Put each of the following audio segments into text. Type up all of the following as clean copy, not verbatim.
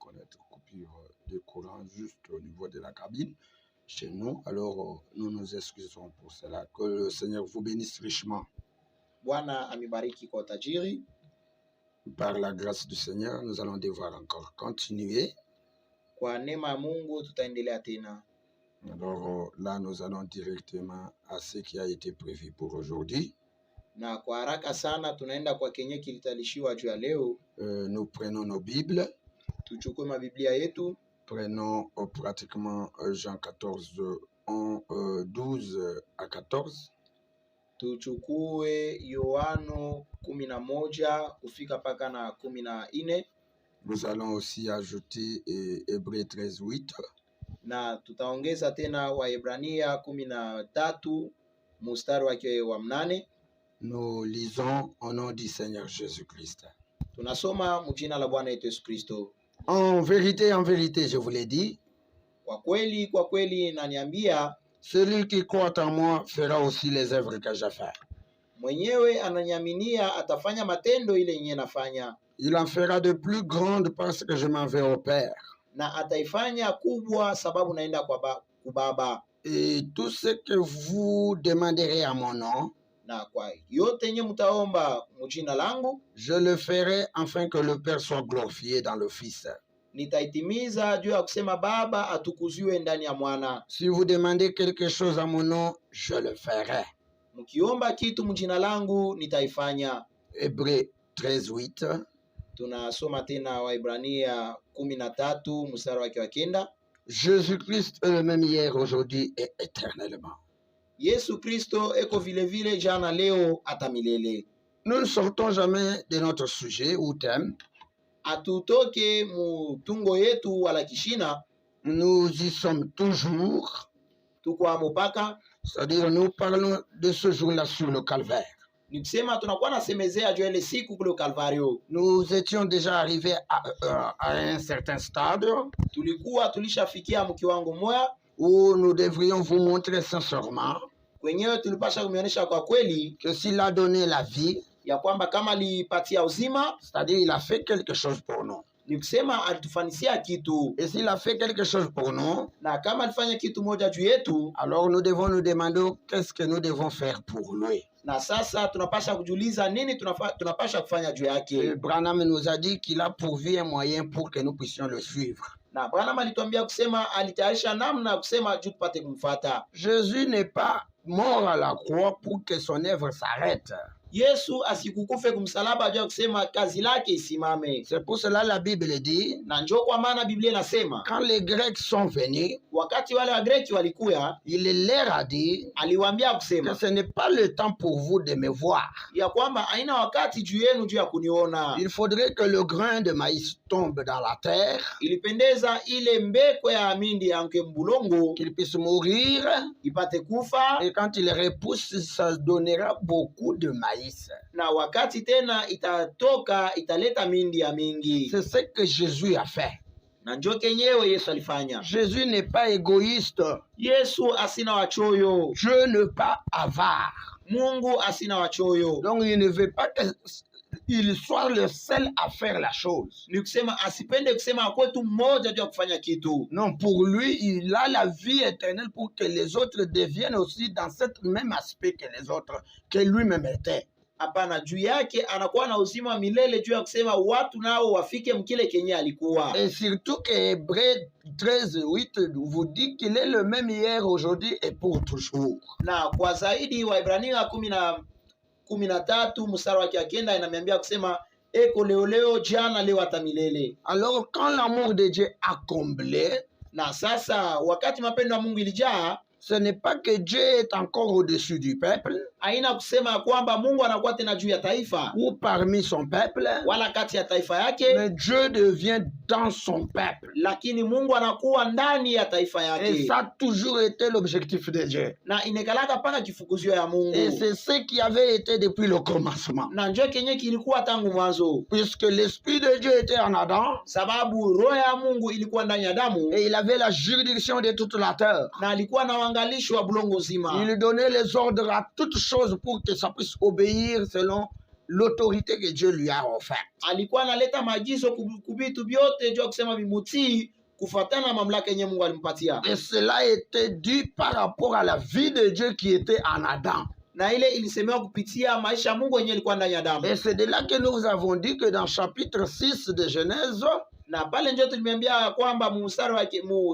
connaître coupure de courant juste au niveau de la cabine chez nous. Alors, nous nous excusons pour cela. Que le Seigneur vous bénisse richement. Bwana amibariki kwa tajiri. Par la grâce du Seigneur, nous allons devoir encore continuer. Kwa neema ya Mungu tutaendelea tena. Alors là, nous allons directement à ce qui a été prévu pour aujourd'hui. Na kwa haraka sana tunaenda kwa kenye kilitalishiwa juu ya leo. Nous prenons nos Bibles. Tuchukue mabiblia yetu. Prenons pratiquement Jean 14, 12 à 14. Tuchukue Yohano 11 kufika paka na 14. Nous allons aussi ajouter Hébreux 13, 8. Na tutaongeza tena Waebrania 13 mstari wake wa 8. Nous lisons au nom du Seigneur Jésus-Christ. Tunasoma mjina la Bwana Yesu Kristo. En vérité, je vous l'ai dit. Kwa kweli naniambia, celui qui croit en moi fera aussi les œuvres que j'ai fait. Mwenyewe ananiaminia atafanya matendo ile yenye nafanya. Il en fera de plus grandes parce que je m'en vais au Père. Na ataifanya kubwa sababu naenda kwa Baba. Et tout ce que vous demanderez à mon nom, na kwa yote yenye mtaomba mjina langu, je le ferai afin que le Père soit glorifié dans le Fils. Nitaitimiza juu ya kusema Baba atukuziwe ndani ya Mwana. Si vous demandez quelque chose à mon nom, je le ferai. Mkiomba kitu mjina langu nitaifanya. Hébreux 13, 8. Tunasoma tena Waebrania 13 mstari wake wa 9. Jésus-Christ est le même hier, aujourd'hui et éternellement. Yesu Kristo eko vile vile jana leo hata milele. Nous ne sortons jamais de notre sujet ou thème. Atutoke mutungo yetu wala kishina. Nous y sommes toujours. Tuko mpaka. C'est-à-dire nous parlons de ce jour-là sur le calvaire. Nikisema tunakuwa nasemezea juu ile siku kule Calvario. Nous étions déjà arrivés à un certain stade. Tulishafikia mkiwango moya où nous devrions vous montrer sincèrement kwenyewe tulipasha kumionyesha kwa kweli que s'il a donné la vie, ya kwamba kama alipatia uzima, c'est-à-dire il a fait quelque chose pour nous. Nikisema alitufanisia kitu. Et s'il a fait quelque chose pour nous, na kama alifanya kitu moja juu yetu, alors nous devons nous demander qu'est-ce que nous devons faire pour lui. Na sasa tunapasha kujiuliza nini tunapasha kufanya juu yake. Branham nous a dit qu'il a pourvu un moyen pour que nous puissions le suivre. Na Branham alituambia kusema alitayarisha namna kusema juu tupate kumfuata. Jésus n'est pas mort à la croix pour que son œuvre s'arrête. Yesu asikukufe kumsalaba juu kusema kazi lake isimame. C'est pour cela la Bible dit, na njoo kwa maana Biblia inasema, quand les Grecs sont venus, wakati wale wa Greki walikuya, il leur a dit, aliwaambia kusema, que ce n'est pas le temps pour vous de me voir. Ya kwamba haina wakati juu yenu juu ya kuniona. Il faudrait que le grain de maïs tombe dans la terre. Ilipendeza ile mbeko ya mindi yanke mbulongo, qu'il puisse mourir, ipate kufa, et quand il repousse, ça donnera beaucoup de maïs. Na wakati tena itatoka italeta mindi ya mingi. C'est ce que Jésus a fait. Na njo kenyewe Yesu alifanya. Jésus n'est pas égoïste. Yesu asina wachoyo. Dieu n'est pas avare. Mungu asina wachoyo. Donc il ne veut pas qu'il soit le seul à faire la chose. Ni kusema asipende kusema kwetu mmoja juu ya kufanya kitu. Non, pour lui, il a la vie éternelle pour que les autres deviennent aussi dans cet même aspect que les autres, que lui-même était. Hapana, juu yake anakuwa na uzima milele juu ya kusema watu nao wafike mkile kenye alikuwa. Et surtout que Hébreux 13, 8 vous dit qu'il est le même hier, aujourd'hui et pour toujours. Na kwa zaidi Waebrania 13 mstari wake 9 inaniambia kusema eko leo jana leo hata milele. Alors quand l'amour de Dieu a comblé, na sasa wakati mapendo ya Mungu ilijaa, ce n'est pas que Dieu est encore au-dessus du peuple, haina kusema kwamba Mungu anakuwa tena juu ya taifa ou parmi son peuple, wala kati ya taifa yake, mais Dieu devient dans son peuple. Lakini Mungu anakuwa ndani ya taifa yake. Et ça a toujours été l'objectif de Dieu. Na inekalaka pana kifukuzio ya Mungu. Et c'est ce qui avait été depuis le commencement. Na njoo kenye kilikuwa tangu mwanzo. Puisque l'esprit de Dieu était en Adam, sababu roho ya Mungu ilikuwa ndani ya Adamu, et il avait la juridiction de toute la terre. Na alikuwa na uangalisho wa bulongo zima. Il donnait les ordres à toutes choses pour que ça puisse obéir selon l'autorité que Dieu lui a offerte. alikuwa analeta maagizo kubitu vyote juu ya kusema vimutii kufuatana na mamlaka yenye Mungu alimpatia. Et cela était dû par rapport à la vie de Dieu qui était en Adam. Na ile ilisemewa kupitia maisha ya Mungu yenye ilikuwa ndani ya Adamu. Et c'est de là que nous avons dit que dans chapitre 6 de Genèse, na pale ndio tulimeambia kwamba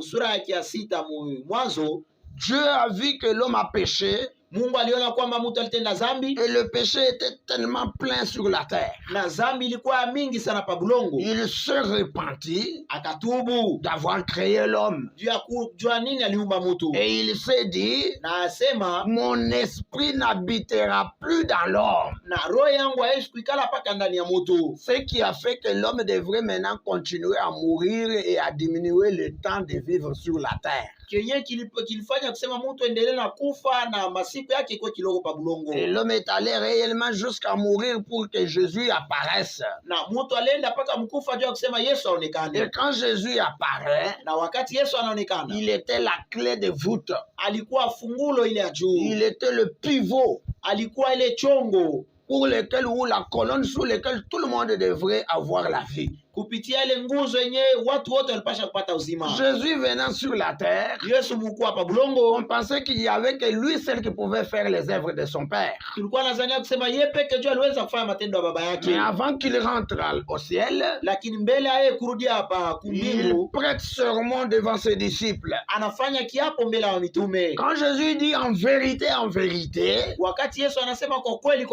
sura yake ya 6 Mwanzo, Dieu a vu que l'homme a péché. Mungu aliona kwamba mtu alitenda zambi. Et le péché était tellement plein sur la terre. Na zambi ilikuwa mingi sana pa bulongo. Il se repentit akatubu d'avoir créé l'homme. Jua nini aliumba mtu. Et il s'est dit, na asema, mon esprit n'habitera plus dans l'homme. Na roho yangu haishi kuikala paka ndani ya mtu. Ce qui a fait que l'homme devrait maintenant continuer à mourir et à diminuer le temps de vivre sur la terre. Kenye kilifanya kusema mtu endelee na kufa na masiku yake kwa kilogo pa bulongo. Et l'homme est allé réellement jusqu'à mourir pour que Jésus apparaisse. Na mtu alienda paka mkufa juu ya kusema Yesu aonekane. Et quand Jésus apparaît, na wakati Yesu anaonekana, il était la clé de voûte. Alikuwa fungulo ile ya juu. Il était le pivot. Alikuwa ile chongo pour lequel ou la colonne sur laquelle tout le monde devrait avoir la vie. Kupitia ile nguzo yenye watu wote walipasha kupata uzima. Jésus venant sur la terre, Yesu mkuu hapa bulongo, on pensait qu'il y avait que lui seul qui pouvait faire les œuvres de son père. Tulikuwa nadhania kusema yeye peke yake aliweza kufanya matendo ya baba yake. Mais avant qu'il rentre au ciel, lakini mbele yeye kurudia hapa kumbingu, il prête serment devant ses disciples. Anafanya kiapo mbele ya mitume. Quand Jésus dit en vérité, wakati Yesu anasema kwa kweli,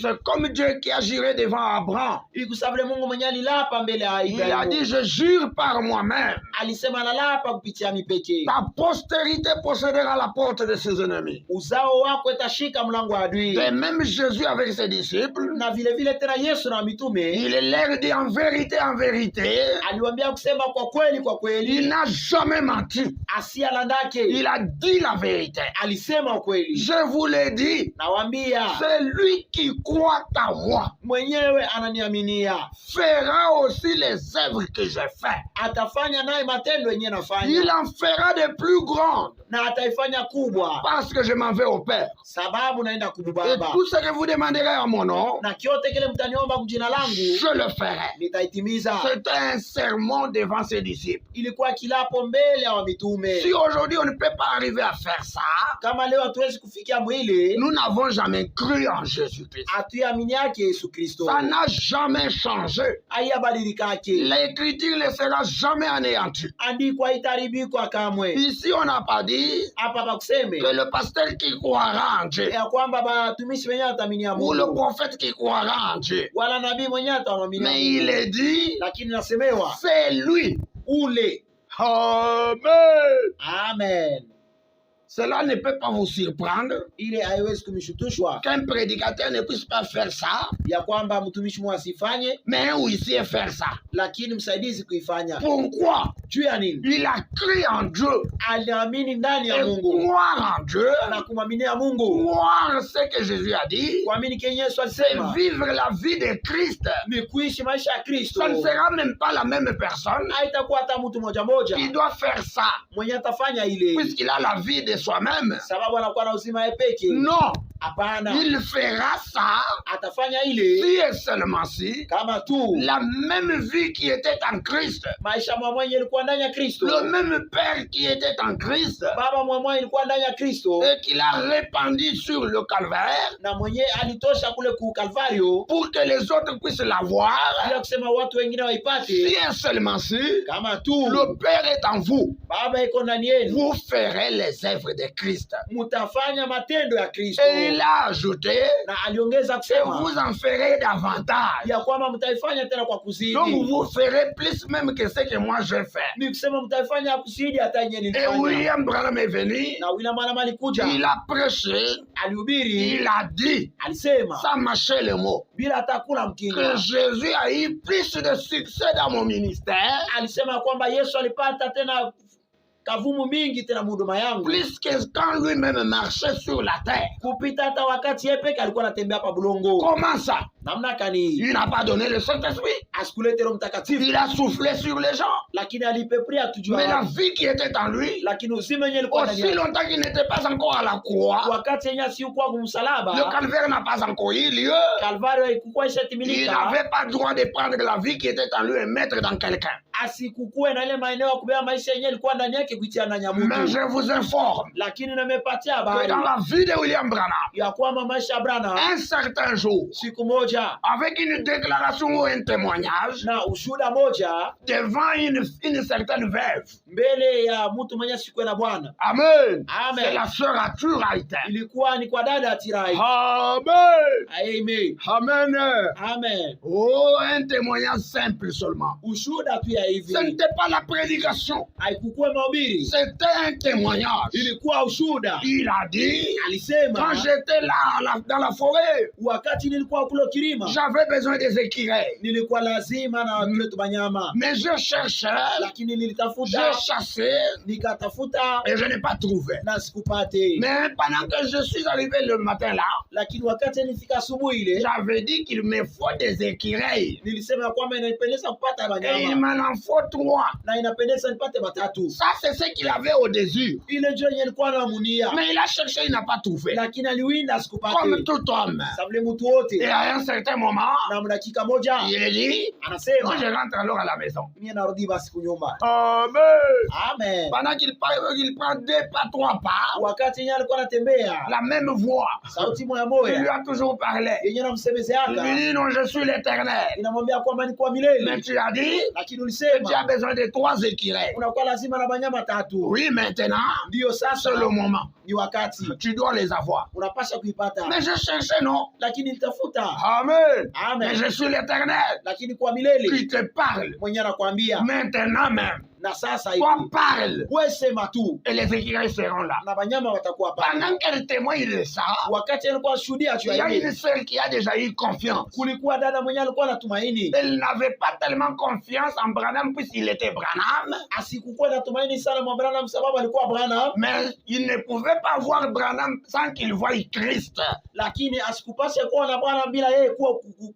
c'est comme Dieu qui a juré devant Abraham. Ikusabile Mungu mwenye alilapa mbele. Il a dit, je jure par moi-même. Alisema nalapa kupitia mipeke. Ta postérité possédera la porte de ses ennemis. Uzao wako itashika mlango wa adui. Et même Jésus avec ses disciples, na vile vile tena Yesu na mitume, il leur dit en vérité, aliwaambia kusema kwa kweli. Il n'a jamais menti. Asialandake. Il a dit la vérité. Alisema ukweli. Je vous l'ai dit. Nawaambia, c'est lui qui croit en moi. Mwenyewe ananiaminia. Fera aussi les œuvres que j'ai fait. Atafanya naye matendo yenyewe nafanya. Il en fera de plus grandes. Na ataifanya kubwa. Parce que je m'en vais au Père. Sababu naenda Et kubaba. tout ce que vous demanderez à mon nom, na kiote kile mtaniomba mjina langu, je le ferai. Nitaitimiza. C'est un sermon devant ses disciples. Ilikuwa kilapo mbele ya mitume. Si aujourd'hui on ne peut pas arriver à faire ça, kama leo hatuwezi kufikia mwili, nous n'avons jamais cru en Jésus-Christ. Hatuamini yake Yesu Kristo. Ça n'a jamais changé. L'écriture ne sera jamais anéantie. Andikwa itaribikwa kamwe. Ici on n'a pas dit que le pasteur qui croira en Dieu ya kwamba batumishi wenyewe wataminia Mungu, ou le prophète qui croira en Dieu, wala nabii mwenyewe atamwamini. Mais il est dit, lakini nasemewa c'est lui. Ule. Amen. Amen. Cela ne peut pas vous surprendre qu'un prédicateur ne puisse pas faire ça, mais un huissier faire ça. Pourquoi? Il a cru en Dieu. Et croire en Dieu, croire ce que Jésus a dit, c'est vivre la vie de Christ. Ça ne sera même pas la même personne. Il doit faire ça, puisqu'il a la vie de soi-même. Non, il fera ça si et seulement si la même vie qui était en Christ, le même Père qui était en Christ et qu'il a répandu sur le calvaire pour que les autres puissent la voir, si et seulement si le Père est en vous, vous ferez les œuvres de Christ. Et il a ajouté que vous en ferez davantage. Donc vous ferez plus même que ce que moi j'ai fait. Et William Branham est venu, il a prêché, il a dit, ça mâchait le mot, que Jésus a eu plus de succès dans mon ministère plus que quand lui-même marchait sur la terre. Comment ça? namna kani Il n'a pas donné le Saint-Esprit. asikulete Roho Mtakatifu, Il a soufflé sur les gens. lakini alipepria tujua Mais la watu. vie qui était en lui, Lakini uzima yenyewe ilikuwa ndani aussi yake. longtemps qu'il n'était pas encore à la croix, Wakati yenyewe asikuwa le kumsalaba, calvaire n'a pas encore eu lieu. Kalvario haikuwa Il ishatimilika, n'avait pas le droit de prendre la vie qui était en lui et mettre dans quelqu'un. asikukuwe na ile maeneo ya kubeba maisha yenyewe ilikuwa ndani yake kuitia na Mais nyamutu. je vous informe Lakini nimepatia que habari dans la vie de William Branham, ya kwamba maisha ya Branham un certain jour, siku moja avec une déclaration ou un témoignage, na ushuhuda moja devant une certaine veuve. mbele ya mtu mwenye siku na Bwana. Amen. Amen. C'est la sœur Arthur Haïta. Ilikuwa ni kwa dada Tirai. Amen. Amen. Amen. Amen. Oh, un témoignage simple seulement. Ushuhuda tu ya Ce hivi. n'était pas la prédication. Haikukuwa mahubiri. C'était un témoignage. Ilikuwa ushuhuda. Il a dit, quand Alisema j'étais là dans la forêt, wakati nilikuwa kule kilima j'avais besoin des écureuils. nilikuwa lazima na vile tu banyama, Mais je cherchais, lakini je nilitafuta chassais nikatafuta et je n'ai pas trouvé. na sikupate. Mais pendant que je suis arrivé le matin là, Lakini wakati nilifika asubuhi ile j'avais dit qu'il me faut des écureuils. nilisema kwamba inapendeza kupata Et il banyama m'en en faut 3. na inapendeza nipate batatu. Ça, c'est ce qu'il avait au désir. Ile ndio yenye alikuwa anamunia, Mais il a cherché, il n'a pas trouvé. lakini aliwinda Comme sikupate. tout homme. Sabule mtu Et wote à un certain moment, na mdakika moja il dit, moi anasema je rentre alors à la maison. mimi narudi basi kunyumba. Amen. Amen. Pendant qu'il prend 2 pas, 3 pas, Wakati yenye alikuwa anatembea, la même voix sauti moya qui lui moya a toujours parlé. yenye Il namsemezeaka lui dit, non, je suis l'éternel. inamwambia kwamba ni kwa Mais milele, tu as dit, lakini que tu as ulisema besoin de 3 écureuils. unakuwa lazima na banyama tatu. Oui, maintenant, Ndiyo c'est sasa le moment. ni wakati Tu dois les avoir. unapasha kuipata, Mais je cherchais, non. lakini nitafuta. Amen. Amen. Mais je suis l'éternel Lakini kwa milele qui te parle. mwenye anakwambia Maintenant même, na sasa toi hivi parle. wewe sema tu Et les écureuils seront là. na banyama watakuwa pale. Pendant qu'elle témoigne de ça, Wakati alikuwa shuhudia juu il y ya a une hili, sœur qui a déjà eu confiance. kulikuwa dada mwenye alikuwa na tumaini, Elle n'avait pas tellement confiance en Branham puisqu'il était Branham, asikukuwa na tumaini sana mwa Branham sababu alikuwa Branham, mais il ne pouvait pas voir Branham sans qu'il voie Christ. lakini asikupashe kuwa na Branham bila yeye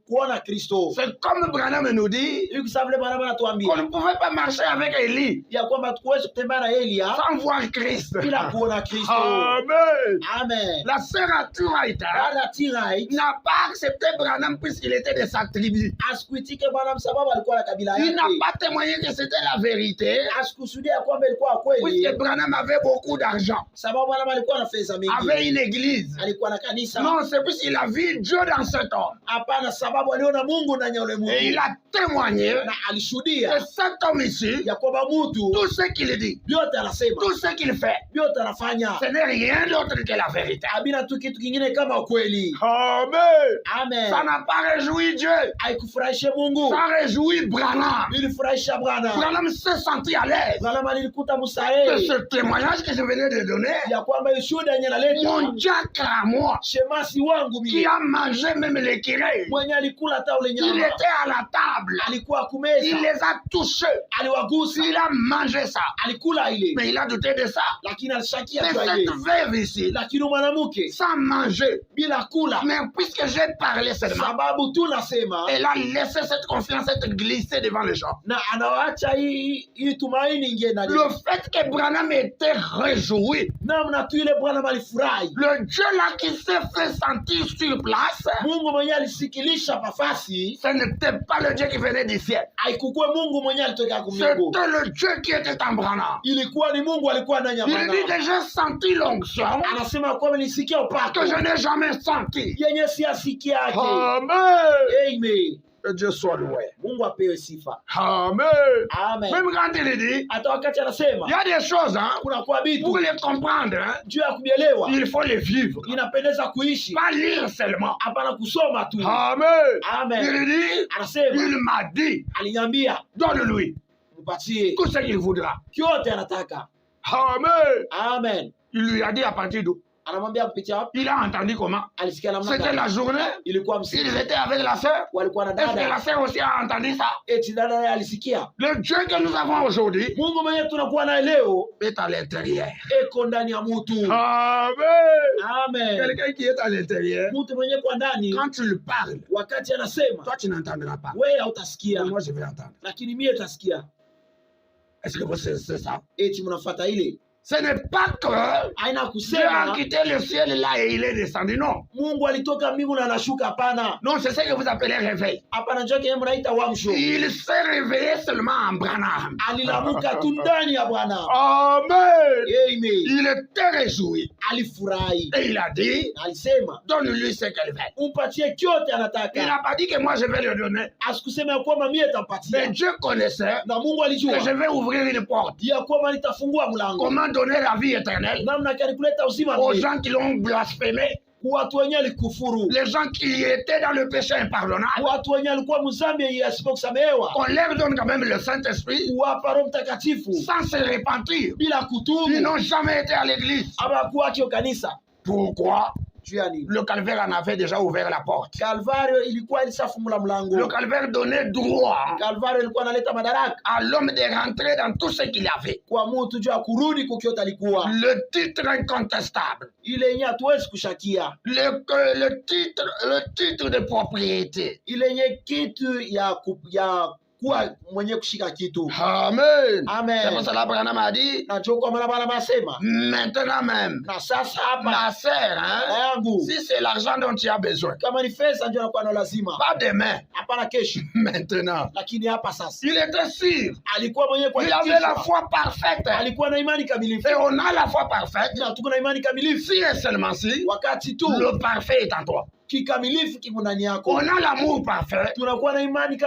kuona Kristo. C'est comme Branham nous dit Hivi sasa vile Branham qu'on anatuambia ne pouvait pas marcher avec Élie ya kwamba tukuweze kutembea na Elia sans voir Christ. bila kuona Kristo. Amen. Amen. La sœur Aturaïta Dada Tirai n'a pas accepté Branham puisqu'il était de sa tribu. asikuitike Branham sababu alikuwa na kabila Il n'a yake, pas témoigné que c'était la vérité asikusudia kwamba ilikuwa kweli puisque Branham avait beaucoup d'argent, sababu Branham alikuwa na fedha mingi, avait une église. alikuwa na kanisa. Non, c'est puisqu'il a vu Dieu dans cet homme. Hapana, sababu aliona Mungu ndani ya ule Et il Mungu a témoigné na que alishuhudia cet homme ici, ya kwamba mtu tout ce qu'il dit, vyote anasema, tout ce qu'il fait, vyote anafanya, ce n'est rien d'autre que la vérité. abina tu kitu kingine kama ukweli. Amen. Amen. Ça n'a pas réjoui Dieu. Haikufurahishe Mungu, Ça réjouit Branham. ilifurahisha Bwana. Branham s'est senti à l'aise Branham alikuta de musahe ce témoignage que je venais de donner. ya kwamba ushuhuda yenye naleta Mon diacre à moi, shemasi wangu qui mimi a mangé même l'écureuil, mwenye alikula hata ule il nyama, était à la table. alikuwa Il kumeza, les a touchés. aliwagusa, Il a mangé ça. alikula ile, Mais il a douté de ça. lakini alishakia Mais juu ya cette ile. veuve ici, Lakini mwanamke sans manger, bila kula, mais puisque j'ai parlé seulement, sababu tu nasema elle a laissé cette confiance être glissée devant les gens. na anawaacha hii tumaini ingie ndani. Le fait que Branham était réjoui, Namna tu ile Bwana alifurahi, le Dieu là qui s'est fait sentir sur place, Mungu mwenye alisikilisha pafasi, ce n'était pas le Dieu qui venait du ciel. haikukuwa Mungu mwenye alitoka kumbingu, C'était le Dieu qui était en Branham. ilikuwa ni Mungu alikuwa ndani ya Il dit Bwana. que j'ai senti l'onction Anasema kwamba nilisikia upako que je n'ai jamais senti. yenye siasikia yake. Amen. Amen. Que Dieu soit loué. Mungu apewe sifa. Amen. Amen. Même quand il dit, Hata wakati anasema il y a des choses, hein, kuna kwa vitu pour les comprendre, hein, juu ya kubielewa il faut les vivre. inapendeza kuishi, Pas lire seulement. hapana kusoma tu. Amen. Amen. Il dit, Anasema il m'a dit, aliniambia donne-lui mpatie tout ce qu'il voudra. kyote anataka. Amen. Amen. Il lui a dit à partir d'où? Anamwambia kupitia wapi? Il a entendu comment? Alisikia namna C'était gani? la journée. Ilikuwa Ils msimu. étaient avec la sœur. Walikuwa na Est-ce que la dada. sœur aussi a entendu ça? Eti dada naye alisikia. Le Dieu que nous avons aujourd'hui Mungu mwenyewe tunakuwa naye leo est à l'intérieur. eko ndani ya mtu. Amen. Amen. Quelqu'un qui est à l'intérieur, Mtu mwenyewe kwa ndani quand tu lui parles, wakati anasema toi tu n'entendras pas. wewe hautasikia, Moi je vais entendre. lakini mie tasikia. Est-ce que vous c'est ça? Eti mnafuata ile. Ce n'est pas que Haina Dieu a kusema quitté le ciel là et il est descendu. Non. Mungu alitoka mbingu na anashuka, hapana. Non, c'est ce que vous appelez réveil. Hapana, njoo kile mnaita uamsho. Il s'est réveillé seulement en Branham. Alilamuka tu ndani ya Bwana. Amen. Amen. Il était réjoui. Alifurahi. Et il a dit, Alisema donne-lui ce qu'elle veut. umpatie kyote Il anataka. n'a pas dit que moi je vais le donner. Asikusema ya kwamba mie Mais tampatia. Dieu connaissait Na Mungu que je alijua vais ouvrir une porte. ya kwamba nitafungua mlango. Comment donner la vie éternelle Namna gani kuleta uzima aux milele gens qui l'ont blasphémé, kwa watu wenyewe alikufuru, les gens qui étaient dans le péché impardonnable. watu wenyewe alikuwa mzambi asipokusamehewa, On leur donne quand même le Saint-Esprit kuwapa Roho Mtakatifu sans se repentir. bila Ils kutubu, n'ont jamais été à l'église. ama kuwa kio kanisa. Pourquoi? Juu ya nini? Le calvaire en avait déjà ouvert la porte. Kalvario ilikuwa ilishafungula Le mlango. calvaire donnait droit Kalvario ilikuwa inaleta madaraka à l'homme de rentrer dans tout ce qu'il avait. kwa mtu juu ya kurudi kukiota alikuwa Le titre incontestable, ile yenye hatuwezi kushakia, le titre de propriété. ile yenye kitu ya kuwa mwenye kushika kitu. Amen. C'est Amen. pour cela Branham a dit, Na njoo kwa maana Bwana anasema maintenant même, na sasa hapa ma sœur, dada yangu, si c'est l'argent dont tu as besoin, kama ni pesa ndio anakuwa na lazima, pas demain, hapana kesho, maintenant. lakini hapa sasa. Il était sûr, Alikuwa mwenyewe kwa il avait la hakika, foi parfaite. alikuwa na imani kamilifu, Et on a la foi parfaite, na tuko na imani kamilifu si et seulement si wakati tu le parfait est en toi. kikamilifu kimo ndani yako. On a l'amour parfait, Tunakuwa na imani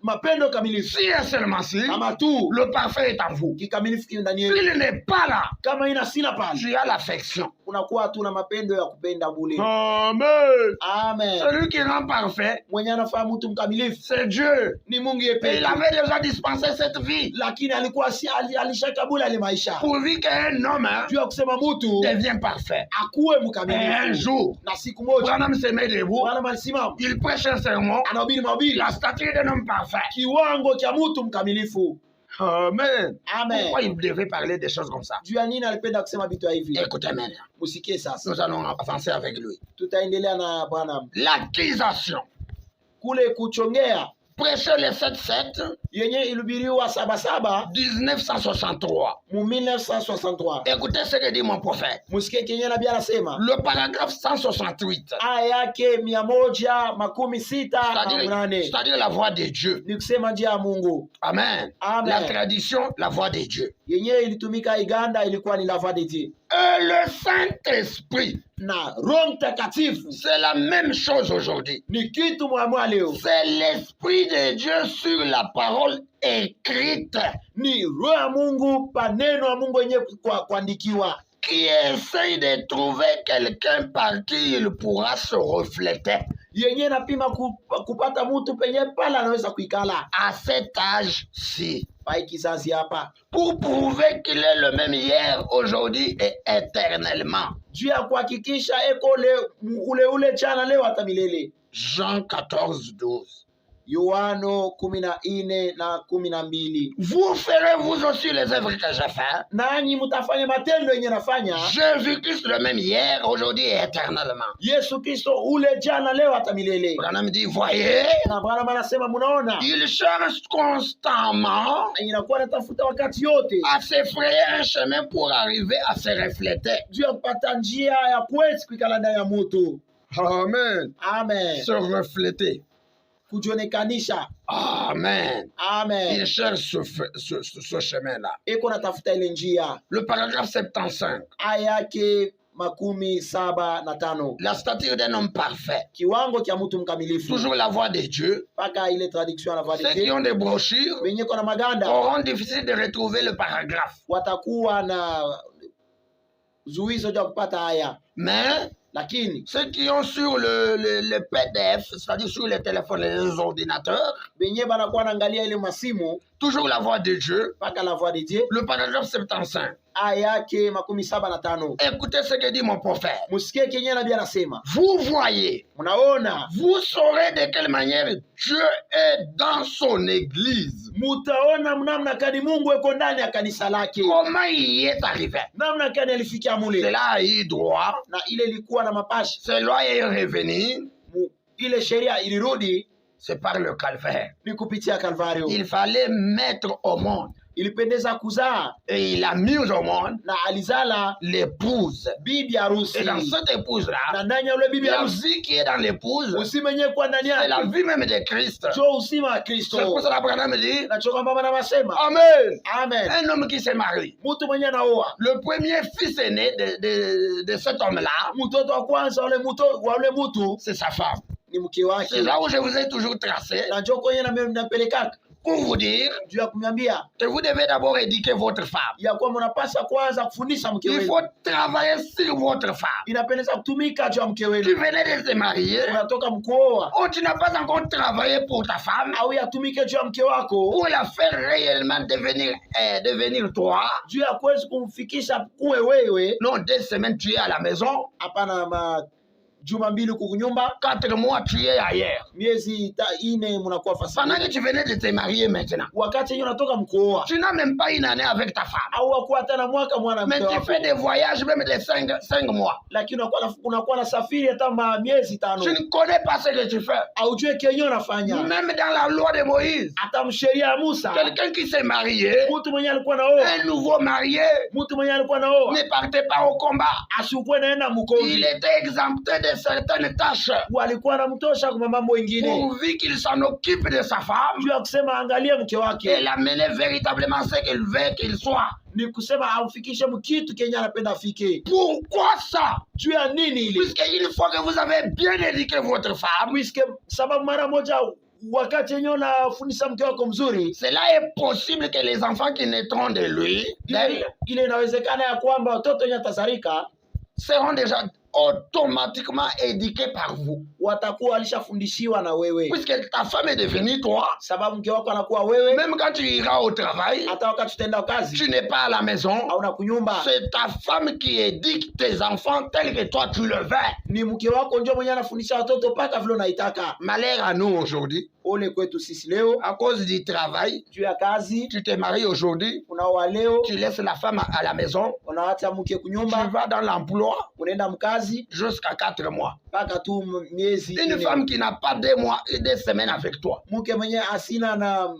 mapendo kamilifu si et seulement si kama tu le parfait est en vous. kikamilifu kimo ndani yetu. S'il n'est pas là, Kama ina sina pale, tu as l'affection. unakuwa tu na mapendo ya kupenda bure. Amen. Amen. Celui qui rend parfait, Mwenye anafaa mtu mkamilifu c'est Dieu. ni Mungu Et yepeke, il avait déjà dispensé cette vie. lakini alikuwa alishakabula ile maisha Pourvu qu'un homme juu ya kusema mtu devienne parfait. akuwe Et un mkamilifu. jour, Na siku moja Branham se met debout, Bwana malisimama il prêche un sermon, anahubiri mahubiri la stature d'un homme parfait. kiwango cha mtu mkamilifu. Amen. Amen. Pourquoi il devait parler des choses comme ça? Juu ya nini alipenda kusema vitu hivi? Écoutez maintenant, Musikie sasa, nous allons avancer avec lui. tutaendelea na Bwana. L'accusation. Kule kuchongea Prêcher le 7-7, yenye ilihubiriwa 77 1963. mu 1963. Écoutez ce que dit mon prophète. Musikie kenye nabii anasema, Le paragraphe 168, aya yake 168 c'est-à-dire la voix de Dieu. ni kusema njia ya Mungu. Amen. Amen. La tradition, la voix de Dieu. Yenye ilitumika Uganda ilikuwa ni la voix de Dieu. Et le Saint-Esprit, Na Roho Mtakatifu c'est la même chose aujourd'hui. ni kitu mwamwa leo, C'est l'Esprit de Dieu sur la parole écrite ni Roho ya Mungu pa neno ya Mungu yenye kuandikiwa, qui essaye de trouver quelqu'un par qui il pourra se refléter yenye napima kupata mtu penye pala anaweza kuikala à cet âge-ci pai kizazi hapa, pour prouver qu'il est le même hier, aujourd'hui et éternellement. juu ya kuhakikisha eko ule jana leo hata milele. Jean 14:12. Yohano 14 na 12. Vous ferez vous aussi les œuvres que j'ai fait. Nanyi mtafanya matendo yenye nafanya. Jésus-Christ le même hier, aujourd'hui et éternellement. Yesu Kristo ule jana leo hata milele. Branham dit, voyez, Na Bwana anasema munaona, il cherche constamment inakuwa natafuta wakati yote à se frayer un chemin pour arriver à se refléter. juu ya kupata njia ya kuwezi kuikala ndani ya mtu. Amen. Amen. Se refléter. Kujionekanisha. Amen. Amen. Il cherche ce chemin-là. Eko natafuta ile njia. Le paragraphe 75. Aya yake 75. La stature d'un homme parfait. Kiwango cha mtu mkamilifu. Toujours la voix de Dieu. Paka ile traduction la voix de Ceux qui Dieu. ont des brochures Wenye kona maganda auront difficile de retrouver le paragraphe. watakuwa na zuizo ja kupata haya, Mais lakini ceux qui ont sur le PDF, c'est-à-dire sur les téléphones, les ordinateurs, benye banakuwa naangalia ile masimu toujours la voix de Dieu. paka la voix de Dieu. Le paragraphe 75. aya yake 75. Écoutez ce que dit mon prophète. Musikie kenye nabii anasema. Vous voyez, Mnaona, vous saurez de quelle manière Dieu est dans son église. mutaona namna kani Mungu yuko ndani ya kanisa lake. Comment il y est arrivé? Namna kani alifikia mule. Cela a eu droit. Na ile ilikuwa na mapashi. Cela est revenu. Ile sheria ilirudi. C'est par le calvaire. Ni kupitia Kalvario. Il fallait mettre au monde. Ilipendeza kuzaa. Et il a mis au monde na alizala l'épouse. Bibi harusi. Et dans cette épouse-là, na ndani ya ule bibi la harusi vie qui est dans l'épouse, usima yenyewe kwa ndani c'est la yake vie même de Christ. jo usima wa Kristo. C'est pour ça Abraham dit, na choka mama na masema Amen. amen. Un homme qui se marie, Mtu mwenye anaoa, le premier fils aîné de cet homme-là, mtoto wa kwanza wale mtu c'est sa femme. ni mke wake. C'est là où je vous ai toujours tracé Na jo kwenye na napelekaka pour vous dire juu ya kumwambia que vous devez d'abord éduquer votre femme. ya kwamba unapaswa kwanza kufundisha mke Il wenu. faut travailler sur votre femme. Inapendeza kutumika juu ya mke Tu wenu. venais de te marier, Unatoka mkuoa ou tu n'as pas encore travaillé pour ta femme, au yatumike juu ya mke wako pour la faire réellement devenir toi. juu ya kuweza kumfikisha kuwe wewe. Non, 2 semaines tu es à la maison, Hapana, juma mbili kukunyumba, 4 mois tu es ailleurs. miezi 4 mnakuwa Pendant que fasili. tu venais de te marier maintenant, Wakati yenyewe unatoka mkuoa tu n'as même pas une année avec ta femme. au wakuwa hata na mwaka mwana Mais mke tu wako, fais des voyages même de 5 mois. lakini unakuwa na safiri hata miezi 5. Tu ne connais pas ce que tu fais. Aujue kenyewe unafanya. Même dans la loi de Moïse, Hata msheria ya Musa, quelqu'un qui s'est marié, mtu mwenye alikuwa naoa, un nouveau marié, mtu mwenye alikuwa naoa ne partait pas au combat. asikuwe naenda Il mkozi, était exempté de certaines tâches walikuwa anamtosha kwa mambo mengine pourvu qu'il s'en occupe de sa femme juu ya kusema angalie mke et wake, l'amener véritablement ce qu'il veut qu'il soit. ni kusema amfikishe mkitu kenye anapenda afike. Pourquoi ça? Juu ya nini ile? Puisque une fois que vous avez bien éduqué votre femme, Puisque sababu mara moja wakati yenyewe unafundisha mke wako mzuri, cela est possible que les enfants qui naîtront de lui ile inawezekana ya kwamba watoto wenye atazarika seront déjà automatiquement éduqués par vous. watakuwa walishafundishiwa na wewe, Puisque ta femme est devenue toi, sababu mke wako anakuwa wewe. même quand tu iras au travail, Hata wakati utaenda kazi tu n'es pas à la maison, au kunyumba, c'est ta femme qui éduque tes enfants tel que toi tu le veux. ni mke wako ndio mwenye anafundisha watoto mpaka vile unaitaka. Malheur à nous aujourd'hui, Ole kwetu sisi leo, à cause du travail, juu ya kazi, tu te maries aujourd'hui, unaoa leo, tu laisses la femme à la maison, unaacha mke tu kunyumba, vas dans l'emploi unaenda mkazi jusqu'à 4 mois. mpaka tu miezi Une 4. femme qui n'a pas 2 mois et 2 semaines avec toi, Mke mwenye asina na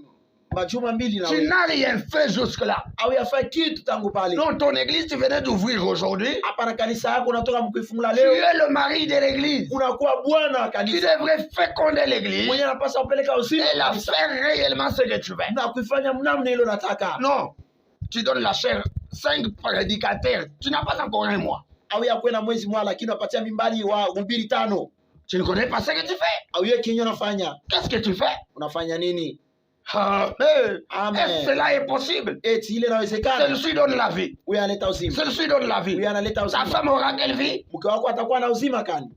majuma mbili na tu wewe, n'as rien fait jusque-là. au yafai kitu tangu pale. Non, ton église, tu venais d'ouvrir aujourd'hui, Hapa na kanisa yako unatoka mkuifungula tu leo, es le mari de l'église. unakuwa bwana wa Tu kanisa devrais féconder l'église mwenye anapaswa kupeleka uzima et la kanisa faire réellement ce que tu veux. na kuifanya mnamna ile unataka. Non, tu donnes la chair 5 prédicateurs, tu n'as pas encore 1 mois. Au ya kwenda mwezi mmoja, lakini unapatia mimbali wa hubiri 5. Tu ne connais pas ce que tu fais. Au yeye kinyo unafanya, Qu'est-ce que tu fais? unafanya nini? Amen. Amen. Est-ce que cela est possible? Eti ile inawezekana. Celui-ci donne la vie. Huyu analeta uzima. Celui-ci donne la vie. Huyu analeta Ta uzima. femme aura quelle vie? Mke wako atakuwa na uzima kani?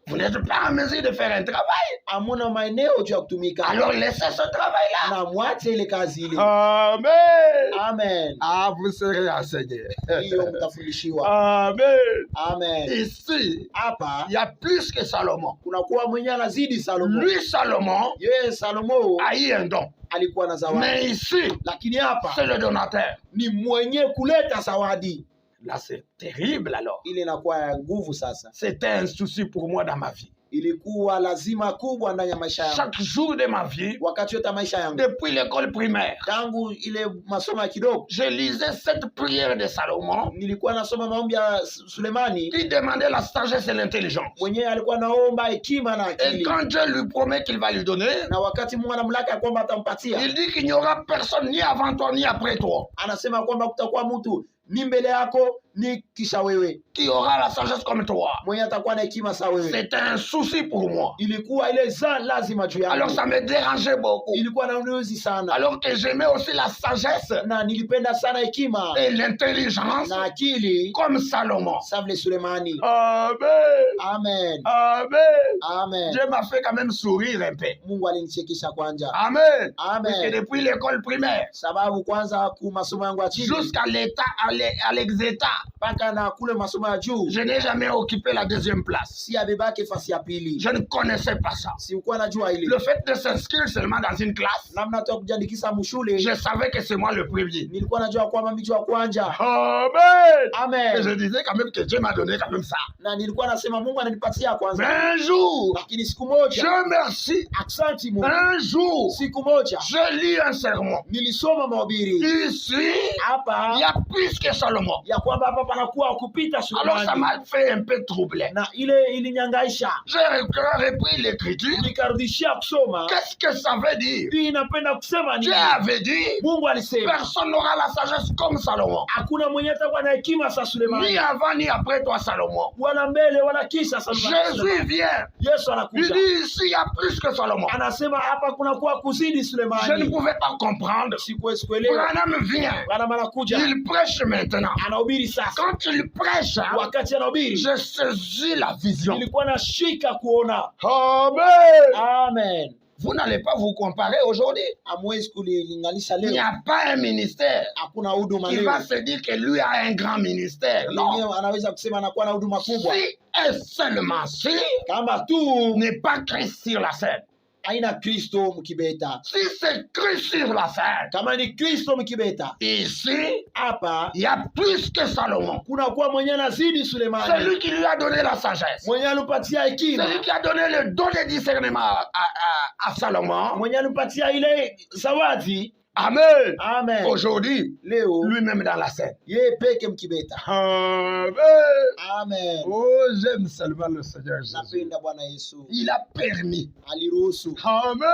Vous n'êtes pas en mesure de faire un travail. Amuna maeneo juu ya kutumika. Alors laissez ce travail-là. Na mwache ile kazi ile. Amen. Amen. Ah, vous serez enseigné. Hiyo mtafundishiwa. Amen. Amen. Ici, Hapa il y a plus que Salomon. kunakuwa mwenye anazidi Salomo. Lui, Salomon, Yeye Salomo a eu un don. alikuwa na zawadi. Mais ici, Lakini hapa c'est le donateur. ni mwenye kuleta zawadi. Là, c'est terrible alors. Ile inakuwa ya nguvu sasa. C'était un souci pour moi dans ma vie. Ilikuwa lazima kubwa ndani ya maisha yangu. Chaque jour de ma vie, Wakati yote maisha yangu. depuis l'école primaire, Tangu ile masomo ya kidogo je lisais cette prière de Salomon nilikuwa nasoma maombi ya Sulemani, qui demandait la sagesse et l'intelligence. mwenyewe alikuwa naomba hekima na Et akili, quand Dieu lui promet qu'il va lui donner, na wakati Mungu anamlaka ya kwamba atampatia, il dit qu'il n'y aura personne ni avant toi ni après toi. anasema kwamba kutakuwa mtu ni mbele yako ni kisha wewe, qui aura la sagesse comme toi. mwenye atakuwa na hekima sawa wewe. C'était un souci pour moi. Ilikuwa ile lazima juu yangu. Alors ça me dérangeait beaucoup. Ilikuwa nauniuzi sana. Alors que j'aimais aussi la sagesse Na nilipenda sana hekima et l'intelligence na akili comme Salomon. Savle Sulemani. Amen. Amen. Amen. Amen. Dieu m'a fait quand même sourire un peu. Mungu alinichekesha kwanja. Amen. Amen. Parce que depuis l'école primaire Sababu kwanza ku masomo yangu ya chini jusqu'à l'état, à l'exétat, mpaka na kule masomo ya juu je n'ai jamais occupé la deuxième place. si abebake fasi ya pili. Je ne connaissais pas ça. Si ukuwa najua ile. Le fait de s'inscrire seulement dans une classe, Namna tu kujiandikisha mshule. je savais que c'est moi le premier. Nilikuwa najua kwamba mimi wa kwanja. Amen. Amen. Et je disais quand même que Dieu m'a donné quand même ça. Na nilikuwa nasema Mungu ananipatia kwanza. Mais un jour, Lakini siku moja. Dieu merci. Aksanti Mungu. Un jour, Siku moja. je lis un sermon. Nilisoma mahubiri. Ici, Hapa il y a plus que Salomon. ya kwamba hapa panakuwa kupita Alors ça Sulemani. m'a fait un peu troubler. Na ile ilinyangaisha. J'ai repris l'écriture. Nikarudishia kusoma. Qu'est-ce que ça veut dire? Hii inapenda kusema Dieu nini? avait dit, Mungu alisema personne n'aura la sagesse comme Salomon. hakuna mwenye atakuwa na hekima sa Ni Sulemani. avant ni après toi, Salomon. Wala mbele wala kisha Sulemani. Jésus vient. Yesu Il anakuja. dit ici, il y a plus que Salomon. Anasema hapa kuna kuwa kuzidi Je ne Sulemani. pouvais pas comprendre. Sikuwezi kuelewa. Branham vient. Bwana anakuja. Il prêche maintenant. Anahubiri sasa. Quand il prêche, Wakati anahubiri je saisis la vision. nilikuwa nashika kuona. Amen. Amen. Vous n'allez pas vous comparer aujourd'hui. Hamwezi kulinganisha Il n'y leo. a pas un ministère Hakuna huduma qui leo. va se dire que lui a un grand ministère. Non. Mwenyewe anaweza kusema anakuwa na huduma kubwa. Si et seulement si Kama tu n'est pas Christ sur la scène. haina Kristo mkibeta. Si c'est Christ sur la scène, Kama ni Kristo mkibeta. ici, Hapa il y a plus que Salomon. kuna kuwa mwenye anazidi Sulemani. Celui qui lui a donné la sagesse. Mwenye alimpatia hekima. Celui qui a donné le don de discernement à Salomon. Mwenye alimpatia ile zawadi. Amen. Amen. Aujourd'hui, Leo lui-même dans la scène. yeye peke mkibeta. Amen. Amen. Oh, j'aime seulement le Seigneur Jésus. Napenda Bwana Yesu. Il a permis. Aliruhusu. Amen.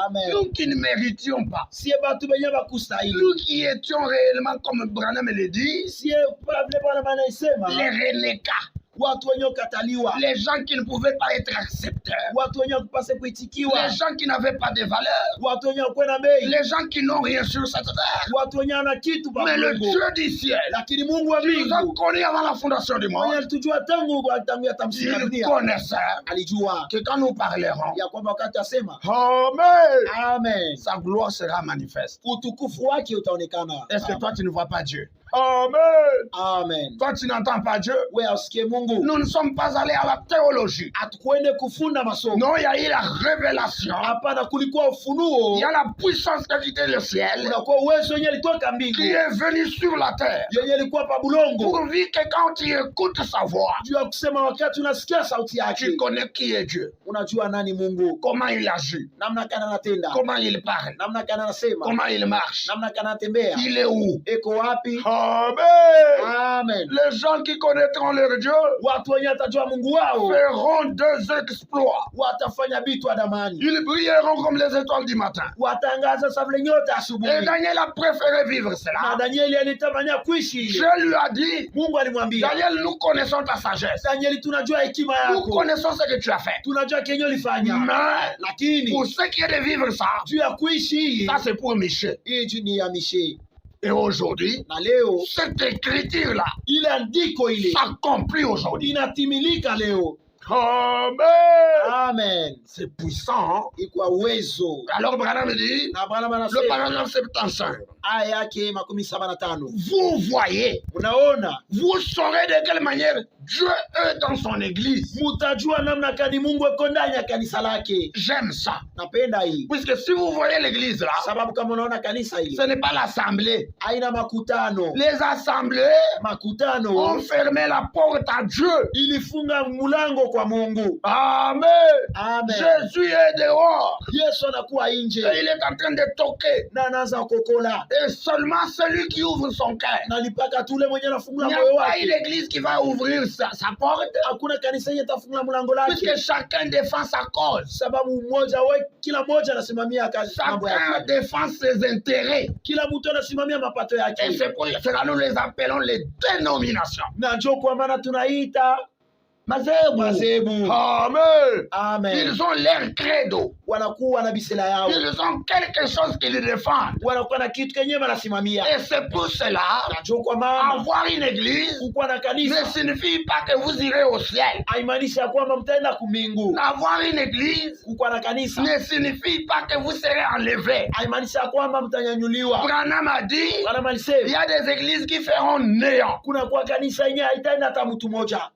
Amen. Nous qui ne méritions pas. Sie batu benye bakustahili. Nous qui étions réellement, comme Branham le dit, Sie Pavle Bwana anasema les renégats. watu wenye kukataliwa. Les gens qui ne pouvaient pas être acceptés. Watu wenye kupase kuitikiwa. Les gens qui n'avaient pas de valeur. Watu wenye kwenda bei. Les gens qui n'ont rien sur cette terre. Watu wenye ana kitu pa Mais le Mungu. Dieu du ciel, Lakini Mungu wa qui nous a mbingu connus avant la fondation du mwenye monde, alitujua tangu ya tamsika il dunia. connaissait Alijua que quand nous parlerons, ya kwamba wakati asema Amen, Amen, sa gloire sera manifeste. utukufu wake utaonekana. Est-ce que toi tu ne vois pas Dieu? Amen. Amen. Toi tu n'entends pas Dieu? Wewe usikie Mungu. Nous ne sommes pas allés à la théologie. Atukwende kufunda masomo. Non, il y a eu la révélation. Hapana, kulikuwa Il ufunuo. y a la puissance qui a quitté le ciel, Unakuwa uwezo wenye alitoka mbingu. qui est venu sur la terre. Yenye ilikuwa pa bulongo. Pourvu que quand tu écoutes sa voix, Juu ya kusema wakati unasikia sauti yake. tu connais qui est Dieu, Unajua nani Mungu. comment il agit, Namna kana anatenda. comment il parle, Namna kana anasema. comment il marche, Namna kana anatembea. il est où. Eko wapi? Amen. Amen. Les gens qui connaîtront leur Dieu Watu wenye atajua Mungu wao feront deux exploits. watafanya vitu adamani. Ils brilleront comme les étoiles du matin. Watangaza savle nyota Et asubuhi. Daniel a préféré vivre Na cela. Danieli alitamania kuishi Dieu ile. lui a dit, Mungu alimwambia, Daniel, nous connaissons ta sagesse. Danieli, tunajua hekima Nous yako. connaissons ce que tu as fait. Tunajua kenye ulifanya. Mais Lakini pour ce qui est de vivre ça, juu ya kuishi hii, ça c'est pour Michel. hii juu ni ya mishe. Et aujourd'hui, Na leo cette écriture-là ile andiko ile s'accomplit aujourd'hui. inatimilika leo. Amen. Amen. C'est puissant. Hein? Iko uwezo. Alors Branham me dit, Na Bwana le anasema paragraphe 75. aya yake 75. Vous voyez, Unaona? vous saurez de quelle manière Dieu est dans son église. Mutajua namna kani Mungu eko ndani ya kanisa lake. J'aime ça. Napenda hii. Puisque si vous voyez l'église là, Sababu kama unaona kanisa hili ce n'est pas l'assemblée. haina makutano. Les assemblées Makutano ont fermé la porte à Dieu. ilifunga mulango kwa Mungu. Amen. Amen. Jésus est dehors. Yesu anakuwa Et nje il est en train de toquer. na anaanza kokola. Et seulement celui qui ouvre son cœur. Na lipaka tule mwenye Il anafungula n'y moyo a pas wake. une église qui va ouvrir sa porte, hakuna kanisa yenye itafunga mlango lake, puisque chacun défend sa cause. sababu kila mmoja anasimamia kazi mambo Chacun yake, défend ses intérêts. kila mtu anasimamia mapato Et yake, c'est pour cela nous les appelons les dénominations. na ndio kwa maana tunaita Mazebu. Amen. Amen. Ils ont leur credo. Wanakuwa na bisela yao, Ils ont quelque chose qu'ils défendent. wanakuwa na kitu kenye wanasimamia, Et c'est pour cela, na ndio kwa maana avoir une église kukuwa na ne kanisa signifie pas que vous irez au ciel. haimaanishi ya kwamba mtaenda kumingu. Avoir une église Kukuwa na kanisa ne signifie pas que vous serez enlevé. haimaanishi ya kwamba mtanyanyuliwa. Branham a dit, Bwana il alisema y a des églises qui feront néant. kuna kwa kanisa yenyewe haitaenda hata mtu mmoja,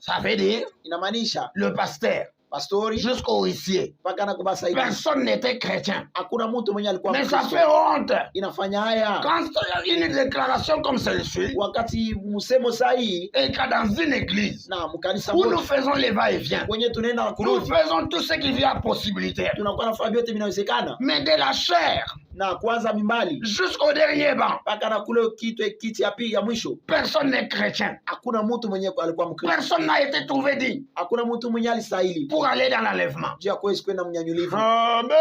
Ça veut dire inamaanisha le pasteur pastori jusqu'au huissier. mpaka na kubasaidia, Personne n'était chrétien. hakuna mtu mwenye alikuwa Mais ça Mkristo. fait honte. Inafanya haya Quand une déclaration comme celle-ci wakati msemo sahihi est que dans une église na mkanisa où nous moja faisons les va-et-vient, kwenye tunaenda na nous kurudi, faisons tout ce qui vient possibilité. tunakuwa nafanya vyote vinawezekana, Mais de la chair na kwanza mimbali jusqu'au dernier banc, mpaka na kule kiti ya pili ya mwisho, personne n'est chrétien. hakuna mtu mwenye alikuwa Mkristo, Personne n'a été trouvé digne hakuna mtu mwenye alistahili pour aller dans l'enlèvement. juu ya kuwezi kwenda mnyanyulivu. Amen.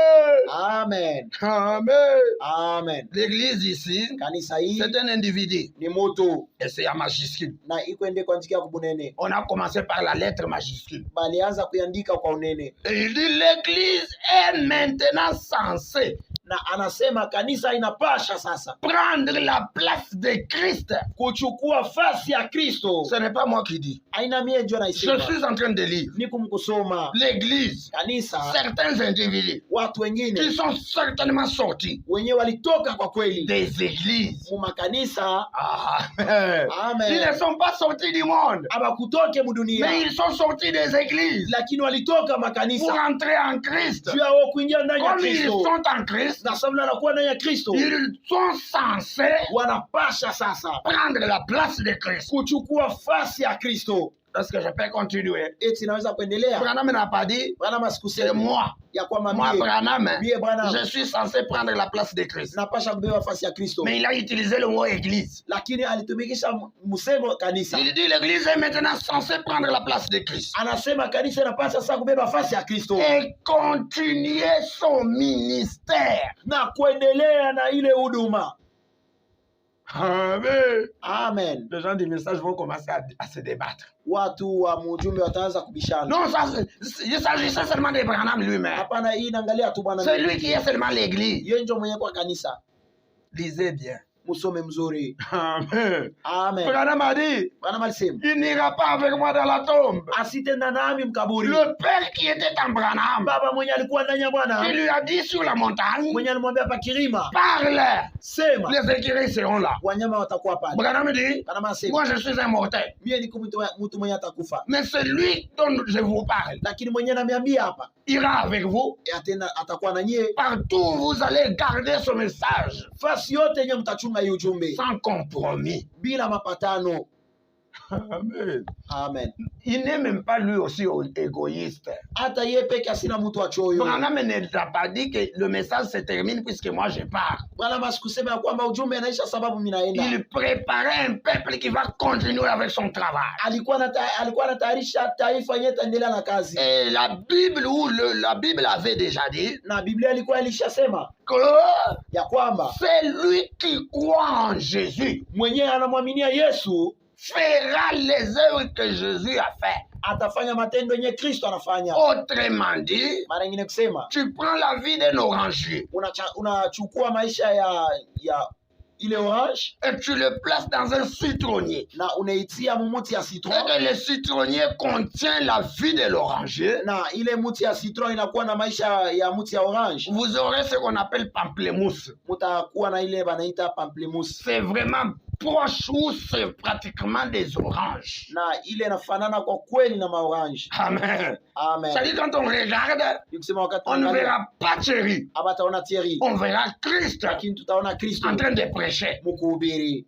Amen, Amen. amen. L'église ici, Kanisa hii c'est un individu. ni moto Et c'est en majuscule. na iko ende kuandikia kwa bunene, On a commencé par la lettre majuscule. balianza kuandika kwa unene, Et il dit l'église est maintenant censée na anasema kanisa inapasha sasa prendre la place de Christ. kuchukua fasi ya Kristo. Ce n'est pas moi qui dis. Aina mie ndio Je naisema, suis en train de lire. niko mkusoma L'église, kanisa, certains individus watu wengine qui sont certainement sortis wenyewe walitoka kwa kweli des églises. mu makanisa. Amen. Ils ne Amen, sont pas sortis du monde, abakutoke mais mudunia, ils sont sortis des églises lakini walitoka pour makanisa entrer en Christ. juu ya wao kuingia ndani ya Comme ils Kristo, sont en Christ, na sababu anakuwa ndani ya Kristo ils sont censés wanapasha sasa prendre la place de Christ. kuchukua fasi ya Kristo. Est-ce que je peux continuer? Eti naweza kuendelea? Branham n'a pas dit, Bwana c'est masikusema moi. ya kwamba Moi, Branham, mie Bwana je suis censé prendre la place de Christ. napasha kubeba fasi ya Kristo, Mais il a utilisé le mot église. lakini alitumikisha msemo kanisa. Il dit l'église est maintenant censée prendre la place de Christ. Anasema kanisa inapasha sasa kubeba fasi ya Kristo Et continuer son ministère. na kuendelea na ile huduma. Amen. Amen. Les gens du message vont commencer à se débattre. Watu wa mjumbe wataanza kubishana. Non, ça, il s'agissait seulement de Branham lui-même. Hapana, hii inaangalia tu Bwana. C'est lui qui est seulement l'église. Yeye ndio mwenye kwa kanisa. Lisez bien. Musome mzuri. Amen. Amen. Branham a dit, Bwana alisema il n'ira pas avec moi dans la tombe. asitenda nami mkaburi. Le père qui était en Branham, Baba mwenye alikuwa ndani ya Bwana, il lui a dit sur la montagne, mwenye alimwambia pa kilima, parle, sema les écureuils seront là. wanyama watakuwa pale. Branham dit, Bwana anasema moi je suis un mortel, mie niko mtu mwenye atakufa, mais celui dont je vous parle lakini mwenye ananiambia hapa ira avec vous. atenda atakuwa na nyie Partout où vous allez garder ce message fasi yote yenye mtachunga hii ujumbe sans compromis. bila mapatano. Amen. Amen. Il n'est même pas lui aussi égoïste. Hata yeye peke asina mtu wa choyo. Branham ne t'a pas dit que le message se termine puisque moi je pars. Bwana masikusema ya kwamba ujumbe unaisha sababu mimi naenda. Il préparait un peuple qui va continuer avec son travail. Alikuwa anatayarisha taifa yenye taendelea na kazi. Et la Bible la Bible avait déjà dit Na Biblia ilikuwa ilishasema que ya kwamba c'est lui qui croit en Jésus mwenyewe anamwaminia Yesu fera les œuvres que Jésus a fait. atafanya matendo yenye Kristo anafanya. Autrement dit, Mara nyingine kusema tu prends la vie d'un orangier unachukua maisha ya ile orange et tu le places dans un citronnier. na unaitia mumuti ya Et citron, que le citronnier contient la vie de l'oranger. na ile muti ya citron inakuwa na maisha ya muti ya orange. Vous aurez ce qu'on appelle pamplemousse. Mutakuwa na ile banaita pamplemousse, C'est vraiment proche ou c'est pratiquement des oranges. na ile inafanana kwa kweli na maorange. Amen. Amen. C'est-à-dire quand on regarde, Nikusema wakati on ne verra pas Thierry. abataona Thierry, On verra Christ lakini tutaona Kristo en train de prêcher. mkuhubiri.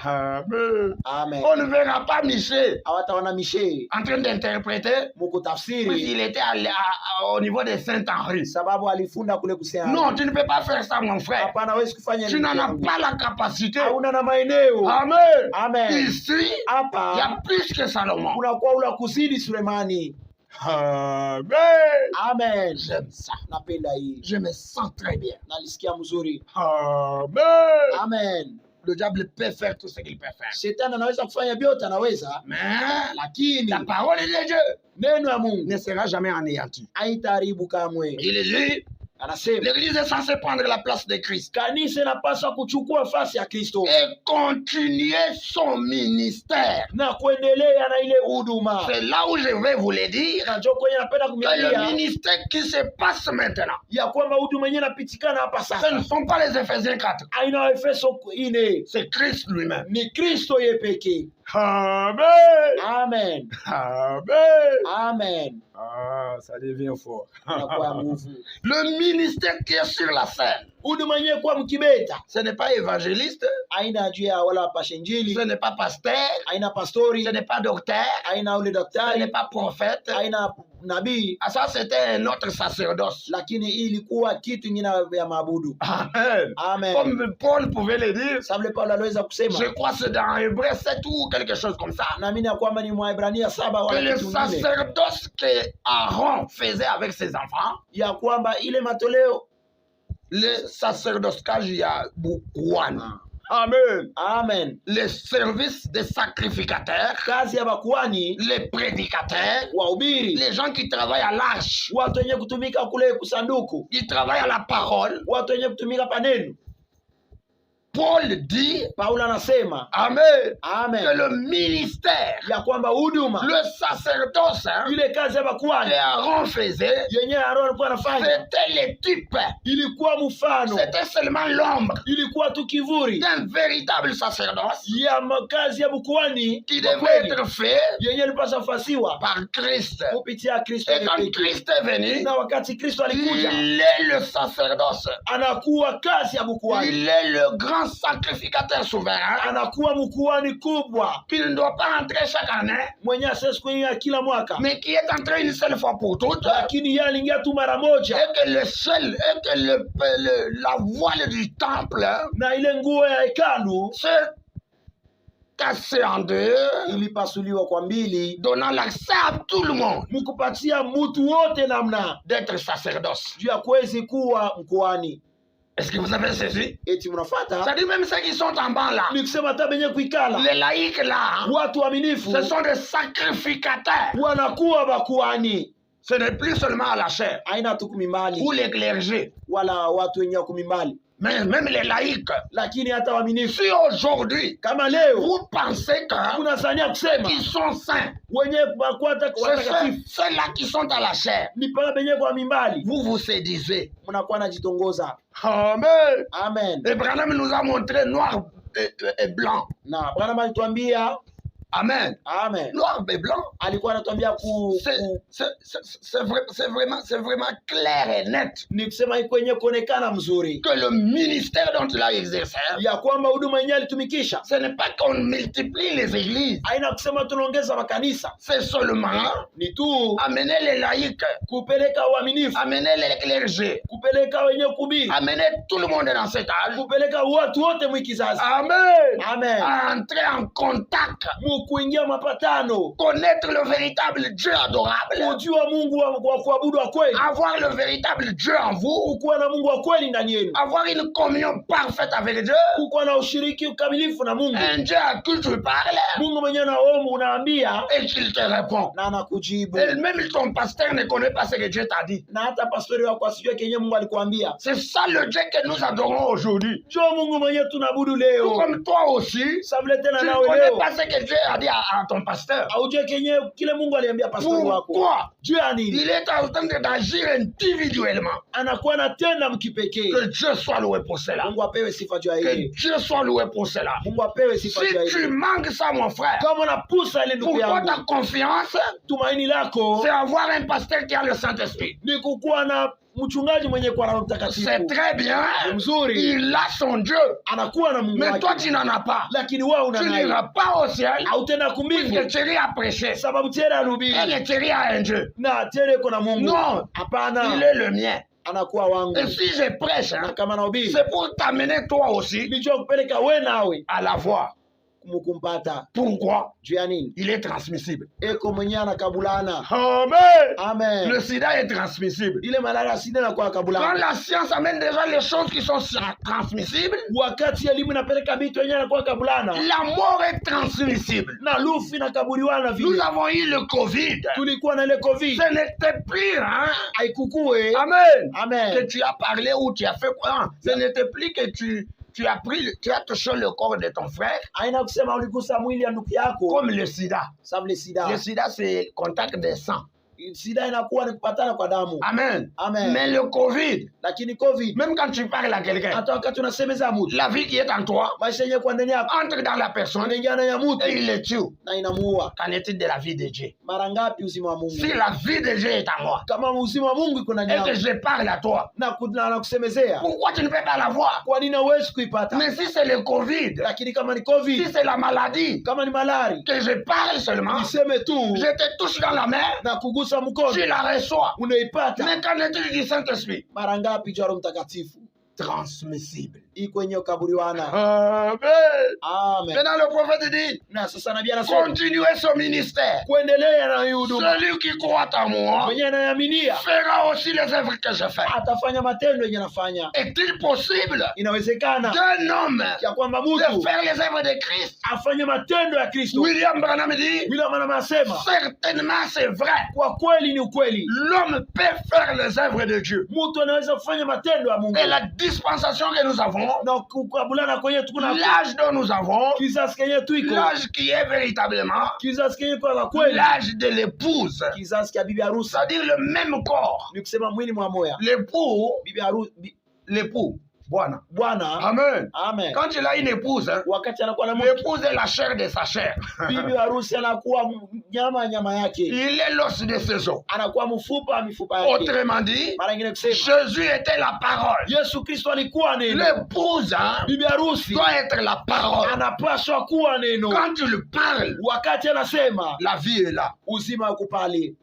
Amen. Amen. On ne verra pas Michel Hawataona Mishe en train d'interpréter mukutafsiri puisqu'il était au niveau de Saint-Henri. sababu alifunda kule kusema. Non, tu ne peux pas faire ça, mon frère. Hapana, hawezi kufanya Tu n'en as pas la capacité. Hauna na maeneo. Amen. Amen. Ici, il y Hapa a plus que Salomon. kunakuwa ula kuzidi Sulemani. Amen. Amen. J'aime ça. Napenda hii. Je me sens très bien. Nalisikia mzuri. Amen. Amen. Le diable peut faire tout ce qu'il peut faire. Shetani anaweza kufanya vyote, anaweza, Mais lakini la parole de Dieu neno ya Mungu ne sera jamais anéantie. haitaharibu kamwe. Il dit, Anasema l'Église est censée prendre la place de Christ kanisa inapaswa kuchukua nafasi ya Kristo et continuer son ministère. na kuendelea na ile huduma. C'est là où je vais vous le dire. Na njoo kwenye napenda Que le kumiambia ministère qui se passe maintenant, ya kwamba huduma yenyewe inapitikana hapa ce sasa ne sont pas les Éphésiens 4, aina Efeso 4, c'est Christ lui-même. ni Kristo yeye pekee. Amen. Amen. Amen. Amen. Ah, ça devient fort. Inakuwa nguvu. Le ministère qui est sur la scène, Huduma yenyewe kwa mkibeta ce n'est pas évangéliste, aina juu ya wala pasha injili, ce n'est pas pasteur, aina pastori, ce n'est pas docteur, aina ule ce n'est daktari, pas prophète. aina nabii, Ah, ça, c'était un autre sacerdoce. lakini hii ilikuwa kitu kingine ya maabudu. Amen. Amen. Comme Paul pouvait le dire, Sabule Paulo aliweza kusema, je crois que c'est dans Hébreu 7 ou quelque chose comme ça, naamini ya kwamba ni Mwaebrania 7 que wala le kitu kingine, sacerdoce que Aaron faisait avec ses enfants, ya kwamba ile matoleo. le sacerdoce Kajia Bukwani. Amen. Amen. Le service des sacrificateurs, Kazi ya bakuani, les prédicateurs, wahubiri, les gens qui travaillent à l'arche, watu wenye kutumika kule kusanduku, qui travaillent à la parole. watu wenye kutumika paneno. Paul dit, Paulo anasema Amen, que amen, le ministère, ya kwamba huduma le sacerdoce ile kazi ya bakuani que Aaron faisait, yenye Aaron alikuwa anafanya c'était les types, ilikuwa mfano, c'était seulement l'ombre ilikuwa tu kivuli d'un véritable sacerdoce ya kazi ya bukuani qui kwa devait kweli, être fait yenye ilipaswa fasiwa par Christ. kupitia Kristo Et quand pekee. Christ est venu, Na wakati Kristo alikuja, il est le sacerdoce. anakuwa kazi ya bukuani, Il est le grand sacrificateur souverain anakuwa mkuani kubwa qui ne doit pas entrer chaque année, mwenye asesi kuingia kila mwaka, mais qui est entré une seule fois pour toutes. lakini yeye aliingia tu mara moja, Et que le seul, et que la voile du temple na ile nguo ya hekalu s'est cassée en deux, ilipasuliwa kwa mbili, donnant l'accès à tout le monde mkupatia mtu wote namna d'être sacerdoce. juu ya kuwezi kuwa mkuani. Est-ce que vous avez saisi? Eti mnafuata? Ça dit même ceux qui sont en bas là, Ni kusema hata benye kuikala les laïcs là, watu waaminifu ce sont des sacrificateurs. wanakuwa bakuani, Ce n'est plus seulement à la chair aina tu kumimbali ou les clergés, wala watu wenye kumimbali, mais même les laïcs. lakini hata waaminifu. Si aujourd'hui, Kama leo vous pensez que unazania kusema qu'ils sont saints, wenye bakwata c'est watakatifu ceux-là qui sont à la chair, ni paka benye kwa mimbali, vous vous séduisez. mnakuwa najitongoza. Amen. Amen. Et Branham nous a montré noir et blanc. Na Bwana alituambia, Amen. amen, Noir et blanc. alikuwa anatuambia C'est vraiment clair et net ni kusema iko yenye kuonekana mzuri que le ministère dont il a exercé, ya kwamba huduma yenyewe alitumikisha, ce n'est pas qu'on multiplie les églises, haina kusema tunaongeza makanisa, c'est seulement ni tu amener les laïcs, kupeleka uaminifu, amener les clergés, kupeleka wenye kuhubiri, amener tout le monde dans cet âge. kupeleka watu wote mwikizazi. Amen. Amen. À entrer en contact, Mukuingia mapatano, connaître le véritable Dieu adorable, kujua Mungu wa kuabudu wa kweli, avoir le véritable Dieu en vous, kukuwa na Mungu wa kweli ndani yenu, avoir une communion parfaite avec Dieu, kukuwa na ushiriki ukamilifu na Mungu, un Dieu à qui tu parles Mungu mwenyewe naomba unaambia et qu'il te répond. na anakujibu, Et même ton pasteur ne connaît pas ce que Dieu t'a dit. na hata pastori wako asijue kenye Mungu alikuambia. C'est ça le Dieu que nous adorons aujourd'hui. Njoo Mungu mwenyewe tunabudu Tout leo, comme toi aussi, sabule tena tu ne nawe connais leo pas ce que Dieu a dit à ton pasteur. aujue kenye kile Mungu aliambia pastori wako. Pourquoi? Juu ya nini? Il est en train d'agir individuellement. Anakuwa anatenda mkipekee. Que Dieu soit loué pour cela. Mungu apewe sifa juu ya Que hili. Dieu soit loué pour cela. Mungu apewe sifa juu ya Si tu hili. manques ça, mon frère, Kama unapusa ile ndugu pour toi, yangu, ta confiance, tumaini lako c'est avoir un pasteur qui a le Saint-Esprit. ni kukuwa na mchungaji mwenye kwa Roho Mtakatifu c'est très bien. mzuri, Il a son Dieu. anakuwa na Mungu Mais toi, wake, tu n'en as pas. lakini wewe una Tu naye, n'iras pas au ciel. hautenda Puisque kumbingu Thierry a prêché. sababu tena anahubiri Et Thierry a un Dieu. na tena iko na Mungu. Non. Il Hapana, est le mien. anakuwa wangu. Et si je prêche, Na hein, kama nahubiri c'est pour t'amener toi aussi ndicho kupeleka wewe nawe à la voir. kumkumpata. Pourquoi? Juu ya nini? Il est transmissible. Eko mwenyewe anakabulana. Amen. Amen. Le sida est transmissible. Ile malaria sida na kwa Quand kabulana. la science amène déjà les choses qui sont transmissibles, Wakati elimu inapeleka vitu yenyewe anakuwa kabulana. la mort est transmissible. Na lufu inakaburiwana Nous vile. avons eu le Covid. Tulikuwa na ile COVID. Ce n'était plus, hein? Haikukue. Amen. Amen. Que tu as parlé ou tu as fait quoi? Ce n'était plus que tu as touché le corps de ton frère Haina kusema uligusa mwili ya ndugu yako comme le sida. sababu le sida. Le sida, c'est contact des sangs. Sida inakuwa ni kupatana kwa damu. Amen. Amen. Mais le Covid, Lakini COVID même quand tu parles à quelqu'un, hata wakati unasemeza mtu, la vie qui est en toi maisha yenyewe kwa ndani yako entre dans la personne inaingia ndani ya mtu et il le tue. na inamuua. Qu'en est-il de la vie de Dieu? Mara ngapi uzima wa Mungu? Si la vie de Dieu est en moi Kama uzima wa Mungu iko ndani et que yako je parle à toi, na kusemezea, pourquoi tu ne peux pas la voir? kwa nini hauwezi kuipata? Mais si c'est le Covid, Lakini kama ni si COVID, c'est la maladie, kama ni malari, que je parle seulement, niseme tu je te touche dans la main, na kugusa mkono tu la reçois. unaipata. Mais qu'en est-il du Saint-Esprit? Mara ngapi Roho Mtakatifu Transmissible. iko yenyewe kaburiwana. Amen. Amen. Maintenant le prophète dit, Na sasa nabii anasema continuez son ministère. kuendelea na hii huduma, Celui qui croit en moi mwenye anayeaminia fera aussi les œuvres que je fais. atafanya matendo yenye anafanya. Est-il possible Inawezekana d'un homme ya kwamba de mtu faire les œuvres de Christ? afanye matendo ya Kristo. William Branham dit, William anasema certainement c'est vrai. kwa kweli ni ukweli, L'homme peut faire les œuvres de Dieu. mtu anaweza kufanya matendo ya Mungu. Et la dispensation que nous avons, Na kukabulana kwenye tuko na l'âge dont nous avons, kizazi kenye tuiko, l'âge qui est véritablement kizazi kenye kwa kweli, l'âge de l'épouse, kizazi cha bibi harusi, c'est-à-dire le même corps. ni kusema mwili mwa moya. L'époux, Bibi harusi, l'époux, Bwana. bwana. Amen. Amen. Quand il a une épouse, hein, Wakati anakuwa na mke, l'épouse est la chair de sa chair. bibi harusi anakuwa nyama yake, Il est l'os de ses os. anakuwa mifupa yake. Autrement dit, Mara nyingine kusema Jésus était la parole. Yesu Kristo alikuwa neno. L'épouse, hein, Bibi harusi doit être la parole. anapaswa kuwa neno. Quand tu le parles, Wakati anasema la vie est là. uzima uko pale.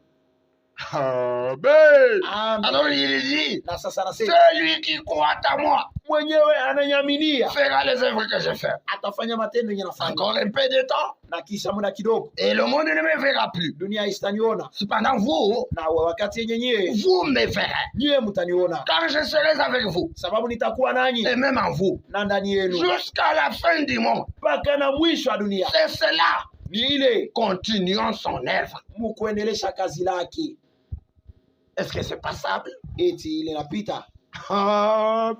Amen. Amen. Alors il dit, Na sasa anasema celui qui croit à moi mwenyewe ananyaminia fera les œuvres que je fais. atafanya matendo yenye nafanya, Encore un peu de temps na kisha muda kidogo et le monde ne me verra plus. dunia istaniona, Cependant, vous, na wakati yenye nyie vous me verrez. nyie mtaniona, Car je serai avec vous sababu nitakuwa nanyi et même en vous na ndani yenu jusqu'à la fin du monde. mpaka na mwisho wa dunia. C'est cela. Ni ile Continuons son œuvre. mukuendelesha kazi lake. Est-ce que c'est passable? Eti ile napita. Amen.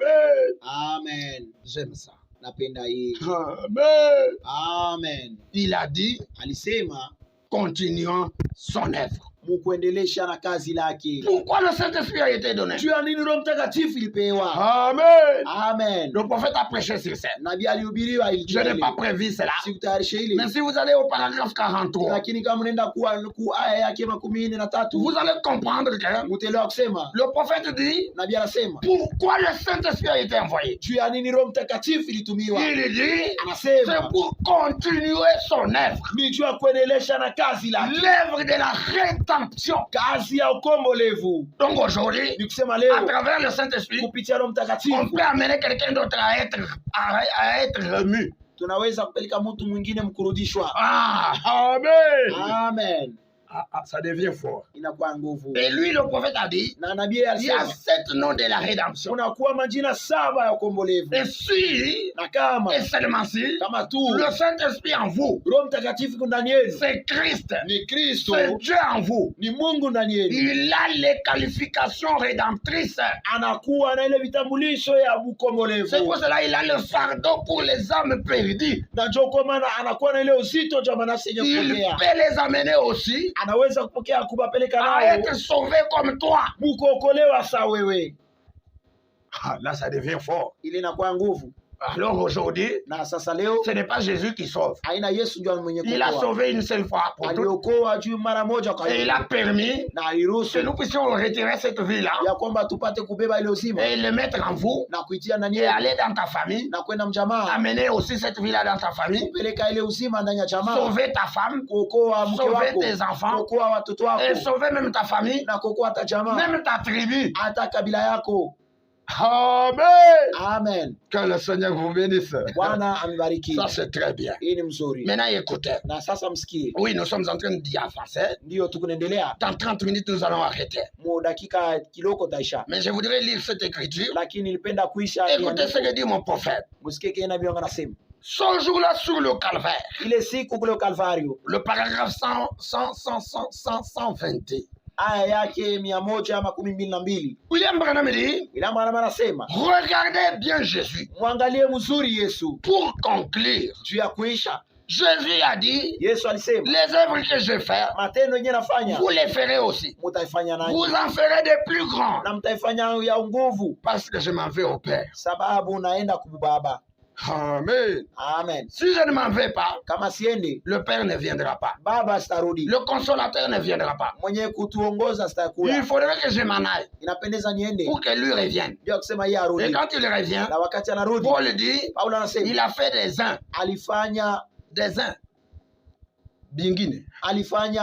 Amen. J'aime ça. Napenda hii. Amen. Amen. Il a dit, Alisema continuons son œuvre. mukuendelesha na kazi lake. Pourquoi le Saint-Esprit a été donné? Juu ya nini Roho Mtakatifu ilipewa? Amen. Amen. Le prophète a prêché sur ça. Nabii alihubiriwa ili Je n'ai pas prévu cela. sikutayarisha ile. Mais si vous allez au paragraphe 43, Lakini kama mnaenda ku aya yake 13 vous allez comprendre que mutaelewa kusema le prophète dit, nabii anasema pourquoi le Saint-Esprit a été envoyé? juu ya nini Roho Mtakatifu ilitumiwa. Il dit, Anasema c'est pour continuer son œuvre. ni juu ya kuendelesha na kazi lake, L'œuvre de la rédemption. kazi ya ukombolevu. Donc aujourd'hui, Ni kusema à leo travers le Saint-Esprit, kupitia Roho on Mtakatifu peut amener quelqu'un d'autre à être remu. tunaweza kupeleka mtu mwingine mkurudishwa. Ah, amen. Amen. Ça devient fort. Inakuwa nguvu. Et lui, le prophète a dit, Na nabii il y a alisema 7 noms de la rédemption. unakuwa majina 7 ya ukombolevu. Et si, Na kama et seulement si, kama tu le Saint-Esprit en vous, Roho Mtakatifu ndani yenu c'est Christ, ni Kristo, c'est Dieu en vous. ni Mungu ndani yenu, Il a les qualifications rédemptrices. anakuwa na ile vitambulisho ya C'est ukombolevu. pour cela qu'il a le fardeau pour les âmes perdues. Na ndio kwa maana anakuwa na ile uzito wa manafsi yenye Il kupotea. peut les amener aussi Anaweza kupokea kubapeleka à nao être sauvés comme toi. mukuokolewa sa wewe. Ah, là, ça devient fort. Ile inakuwa nguvu. Alors aujourd'hui, Na sasa leo ce n'est pas Jésus qui sauve. aina Yesu ndio mwenye Il a kuokoa. sauvé une seule fois pour toutes. Aliokoa juu mara moja kwa Et il a permis na que aliruhusu nous puissions retirer cette vie-là ya kwamba tupate kubeba ile uzima et le mettre en vous na kuitia ndani et yetu aller dans ta famille, na kwenda mjamaa amener aussi cette vie-là dans ta famille, kupeleka ile uzima ndani ya jamaa, sauver ta femme, kuokoa mke sauver wako, tes enfants kuokoa watoto et wako sauver même ta famille, na kuokoa hata jamaa, même ta tribu. hata kabila yako. Amen. Amen. Que le Seigneur vous bénisse. Bwana amebariki. Ça c'est très bien. Hii ni mzuri. Maintenant écoutez. Na sasa msikie. Oui, nous sommes en train de dire en français. Ndio tukuendelea. Dans 30 minutes, nous allons arrêter. Mu dakika kiloko taisha. Mais je voudrais lire cette écriture. Lakini nilipenda kuisha. Écoutez ce que dit mon prophète. Msikie kile nabii wangu anasema. Ce jour-là sur le calvaire. Ile siku kule Kalvario. Le paragraphe 120. Aya yake 112. William Branham dit, Ila mwana anasema, regardez bien Jésus. mwangalie mzuri Yesu. Pour conclure, Juu ya kuisha, Jésus a dit, Yesu alisema, les œuvres que je fais, matendo yenyewe nafanya vous les ferez aussi. mtaifanya Vous nanyi en ferez des plus grands. na mtaifanya ya nguvu, Parce que je m'en vais au Père. sababu naenda kwa Baba. Amen. Amen. Si je ne m'en vais pas, Kama siende, le Père ne viendra pas. Baba sitarudi, Le consolateur ne viendra pas. mwenye kutuongoza Il sitakuja. faudrait que je m'en aille Inapendeza niende pour que lui revienne. ndio kusema yeye Et arudi, quand il revient, na wakati anarudi, Paul dit, Paulo anasema il a fait des uns, alifanya bingine.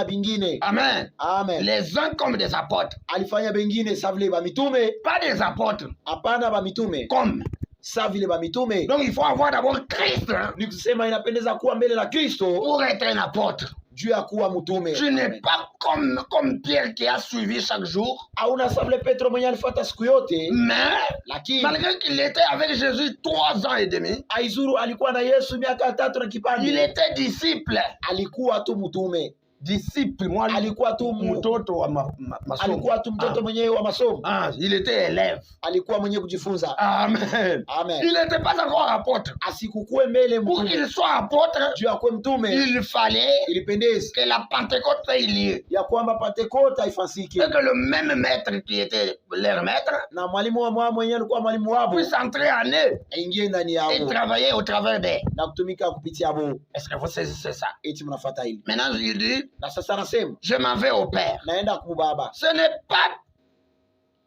bingine. Amen. Amen. Les uns comme des apôtres. Alifanya bengine sa vile ba mitume, Pas des apôtres, hapana ba mitume comme. sa vile ba mitume. Donc il faut avoir d'abord Christ hein, Ni kusema inapendeza kuwa mbele la Kristo pour être un apôtre. juu ya kuwa mtume. Tu n'es pas comme Pierre qui a suivi chaque jour, Hauna sa vile Petro mwenye alifuata siku yote, mais lakini malgré qu'il était avec Jésus 3 ans et demi, aizuru alikuwa na Yesu miaka 3 na il kipande, était disciple. alikuwa tu mtume, Disciple, moi, alikuwa tu mtoto wa masomo. alikuwa tu mtoto mwenyewe wa masomo, Il était élève. alikuwa mwenye kujifunza. Amen. Amen. Il n'était pas encore apôtre. Asikukue mbele Pour mtume, qu'il soit apôtre, juu ya kuwa mtume il fallait ilipendeza que la Pentecôte ait lieu. ya kwamba Pentekoste haifasiki Et que le même maître qui était leur maître na mwalimu wa mwao mwenyewe alikuwa mwalimu wao, puisse entrer en eux aingie ndani et yao travailler au travers d'eux. na kutumika kupitia bo. Est-ce que vous saisissez ça? Eti mnafuata hili. Maintenant, il dit, Na sasa nasema je m'en vais au Père. naenda kwa Baba. Ce n'est pas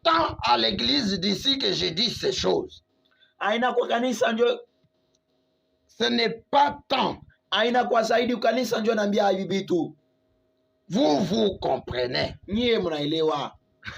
tant à l'église d'ici que j'ai dit ces choses. Aina kwa kanisa ndio, Ce n'est pas tant. aina kwa zaidi kanisa ndio naambia hivi vitu. Vous comprenez. Nyie mnaelewa.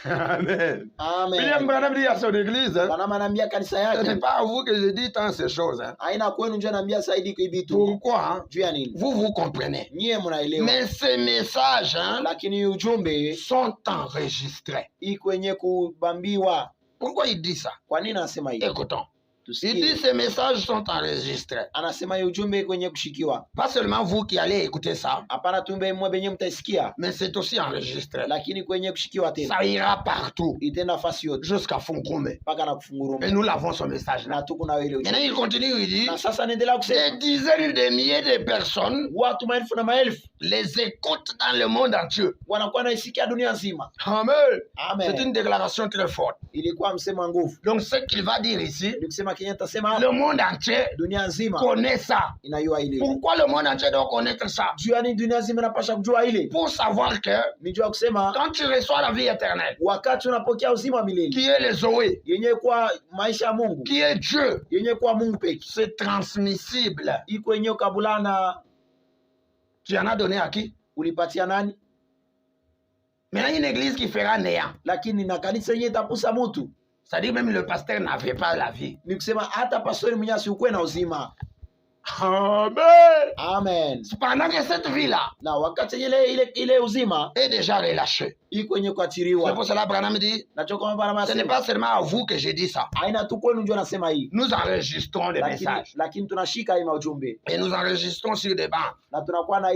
Amen. Amen. William Branham dit à son église, hein, Bwana anaambia kanisa ce n'est yake. pas à vous que je dis tant ces choses. Hein. Aina kwenu ndio naambia zaidi kwa vitu. Pourquoi hein? Juu ya nini? Vous comprenez. Nyie mnaelewa. Mais ces messages hein, Lakini ujumbe sont enregistrés. iko kwenye kubambiwa. Pourquoi il dit ça? Kwa nini anasema hivi? Écoutons. Il Tusikie. dit ces messages sont enregistrés. Anasema hiyo ujumbe kwenye kushikiwa. Pas seulement vous qui allez écouter ça, Hapana tumbe mwe benye mtaisikia, mais c'est aussi enregistré. lakini kwenye kushikiwa tena. Ça ira partout, Itenda nafasi yote jusqu'à Fungume. mpaka na Et kufunguruma. nous l'avons ce message là. Na tuko na ile Maintenant ujumbe. il continue, il dit, Na sasa naendelea des kusema dizaines de milliers de personnes watu maelfu na maelfu les écoutent dans le monde entier. wanakuwa naisikia dunia nzima. Amen. C'est Amen. une déclaration très forte. Ilikuwa msemo wa nguvu. Donc ce qu'il va dire ici, Ni kusema Kenya tasema le monde entier dunia nzima connaît ça. inajua ile. Pourquoi le monde entier doit connaître ça? Juu yani dunia nzima inapasha kujua ile. Pour savoir que Ni jua kusema quand tu reçois la vie éternelle, wakati unapokea uzima wa milele qui est le Zoé, yenye kwa maisha ya Mungu, qui est Dieu, yenye kwa Mungu pekee, c'est transmissible. iko yenye kabulana. Tu en as donné à qui? Ulipatia nani? Maintenant, une église qui fera néant. Lakini na kanisa yenye itapusa mtu. C'est-à-dire même le pasteur n'avait pas la vie. Ni kusema hata pastori mwenye asikuwe na uzima. Amen. Amen. Pendant que cette vie-là Na wakati ile uzima est déjà relâchée. iko yenye C'est kuachiliwa. pour cela Branham dit, Na choko mabana ce n'est masema. pas seulement à vous que j'ai dit ça. Haina tu kwenu ndio nasema hii. Nous enregistrons les messages. Lakini tunashika hii maujumbe. Et nous enregistrons sur des bancs. Na tunakuwa na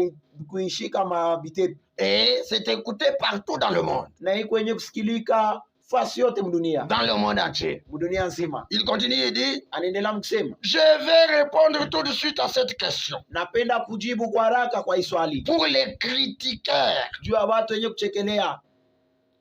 kuishika mabite. Et c'est écouté partout dans le monde. Na iko yenye kusikilika fasi yote mdunia. Dans le monde entier. Mdunia nzima. Il continue et dit, Anaendelea mkusema. je vais répondre tout de suite à cette question. Napenda kujibu kwa haraka kwa hii swali. Pour les critiqueurs, Juu ya watu wenye kuchekelea.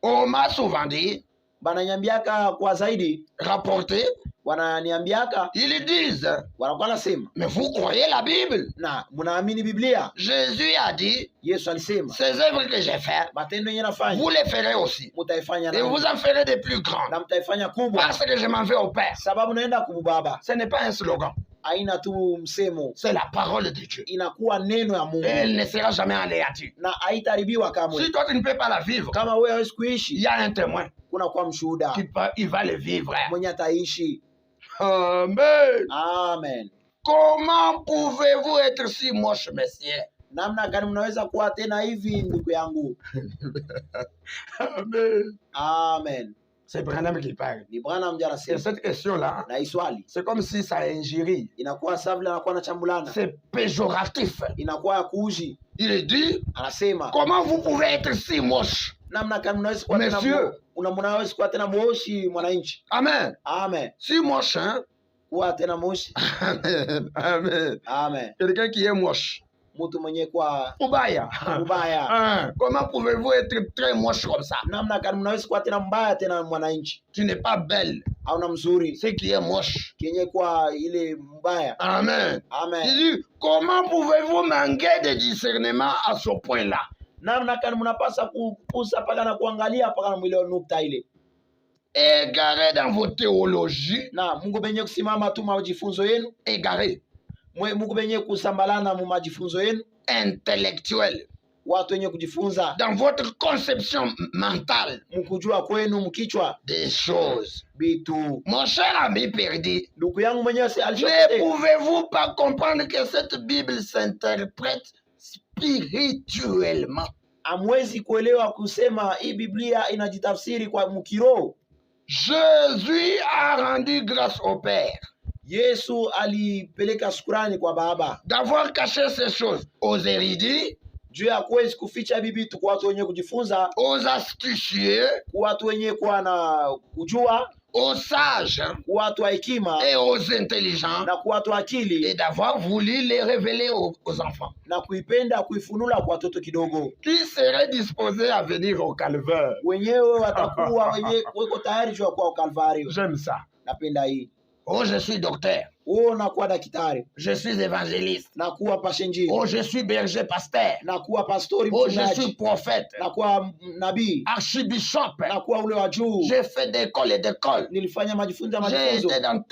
on m'a souvent dit, Bananyambiaka kwa zaidi. rapporté, wananiambiaka, Ils disent, wanakuwa nasema, mais vous croyez la Bible? na mnaamini Biblia? Jésus a dit, Yesu alisema, ces œuvres que j'ai faites, matendo yenye nafanya vous les ferez aussi. mtaifanya Et vous nami, en ferez de plus grandes. na mtaifanya kubwa, Parce que je m'en vais au Père. sababu naenda kubaba. Ce n'est pas un slogan, Haina tu msemo, c'est la parole de Dieu. inakuwa neno ya Et Mungu elle ne sera jamais anéantie. na haitaribiwa kamwe. Si toi tu ne peux pas la vivre, Kama wewe hawezi il kuishi, y a un témoin kuna kwa mshuhuda il va le vivre. mwenye ataishi. Amen. Amen. Comment pouvez-vous être si moche, monsieur? Namna gani mnaweza kuwa tena hivi, ndugu yangu? Amen. Amen. C'est Branham qui parle. Ni Branham ndiye Et anasema, cette question-là, na iswali c'est comme si ça injurie. inakuwa savile, anakuwa na chambulana, C'est péjoratif. inakuwa ya kuuji. Il dit, Anasema, comment vous pouvez être si moche? namna gani mnaweza kuwa tena Monsieur. mnaweza kuwa tena moshi mwananchi? Amen. Amen. Si moche, hein? Kuwa tena moshi. Amen. Amen. Amen. Quelqu'un qui est moche. Mtu mwenye kwa Ubaya. mbaya. Hein? Comment pouvez-vous être très moche comme ça? Namna gani mnaweza kuwa tena mbaya tena mwananchi? Tu n'es pas belle. Au na mzuri Ce qui est moche. kenye kwa ile mbaya. Amen. Il Amen. dit, comment pouvez-vous manquer de discernement à ce point-là? Namna gani mnapasa kupusa paka na kuangalia paka na mwile nukta ile. Égaré dans vos théologies. Na Mungu benye kusimama tu majifunzo yenu, Égaré. Mungu benye kusambalana mu majifunzo yenu, Intellectuel. watu wenye kujifunza Dans votre conception mentale mkujua kwenu mkichwa des choses. bitu. Mon cher ami perdu, Ndugu yangu mwenyewe ne alishapotea. pouvez-vous pas comprendre que cette Bible s'interprète spirituellement? Amwezi kuelewa kusema hii Biblia inajitafsiri kwa mkiroho. Jésus a rendu grâce au Père Yesu alipeleka shukrani kwa Baba d'avoir caché ces choses aux érudits, juu ya kuwezi kuficha bibitu kwa watu wenye kujifunza, aux astucieux, kwa watu wenye kuwa na kujua, aux sages kwa watu wa hekima et aux intelligents, na kwa watu wa et akili, d'avoir voulu les révéler aux enfants na kuipenda kuifunula kwa watoto kidogo. qui seraient disposés à venir au calvaire. Wenyewe watakuwa wenye weko tayari juu ya kwa Kalvario. J'aime ça. Napenda hii. Oh, je suis docteur. Wewe unakuwa daktari, Je suis évangéliste. na kuwa pashenjini, Oh, je suis berger pasteur. na kuwa pastori Oh, je suis mchungaji, prophète. na kuwa nabii, Archibishop. na kuwa ule wa juu. J'ai fait d'école et d'école. Nilifanya majifunzo ya J'ai majifunzo, été dans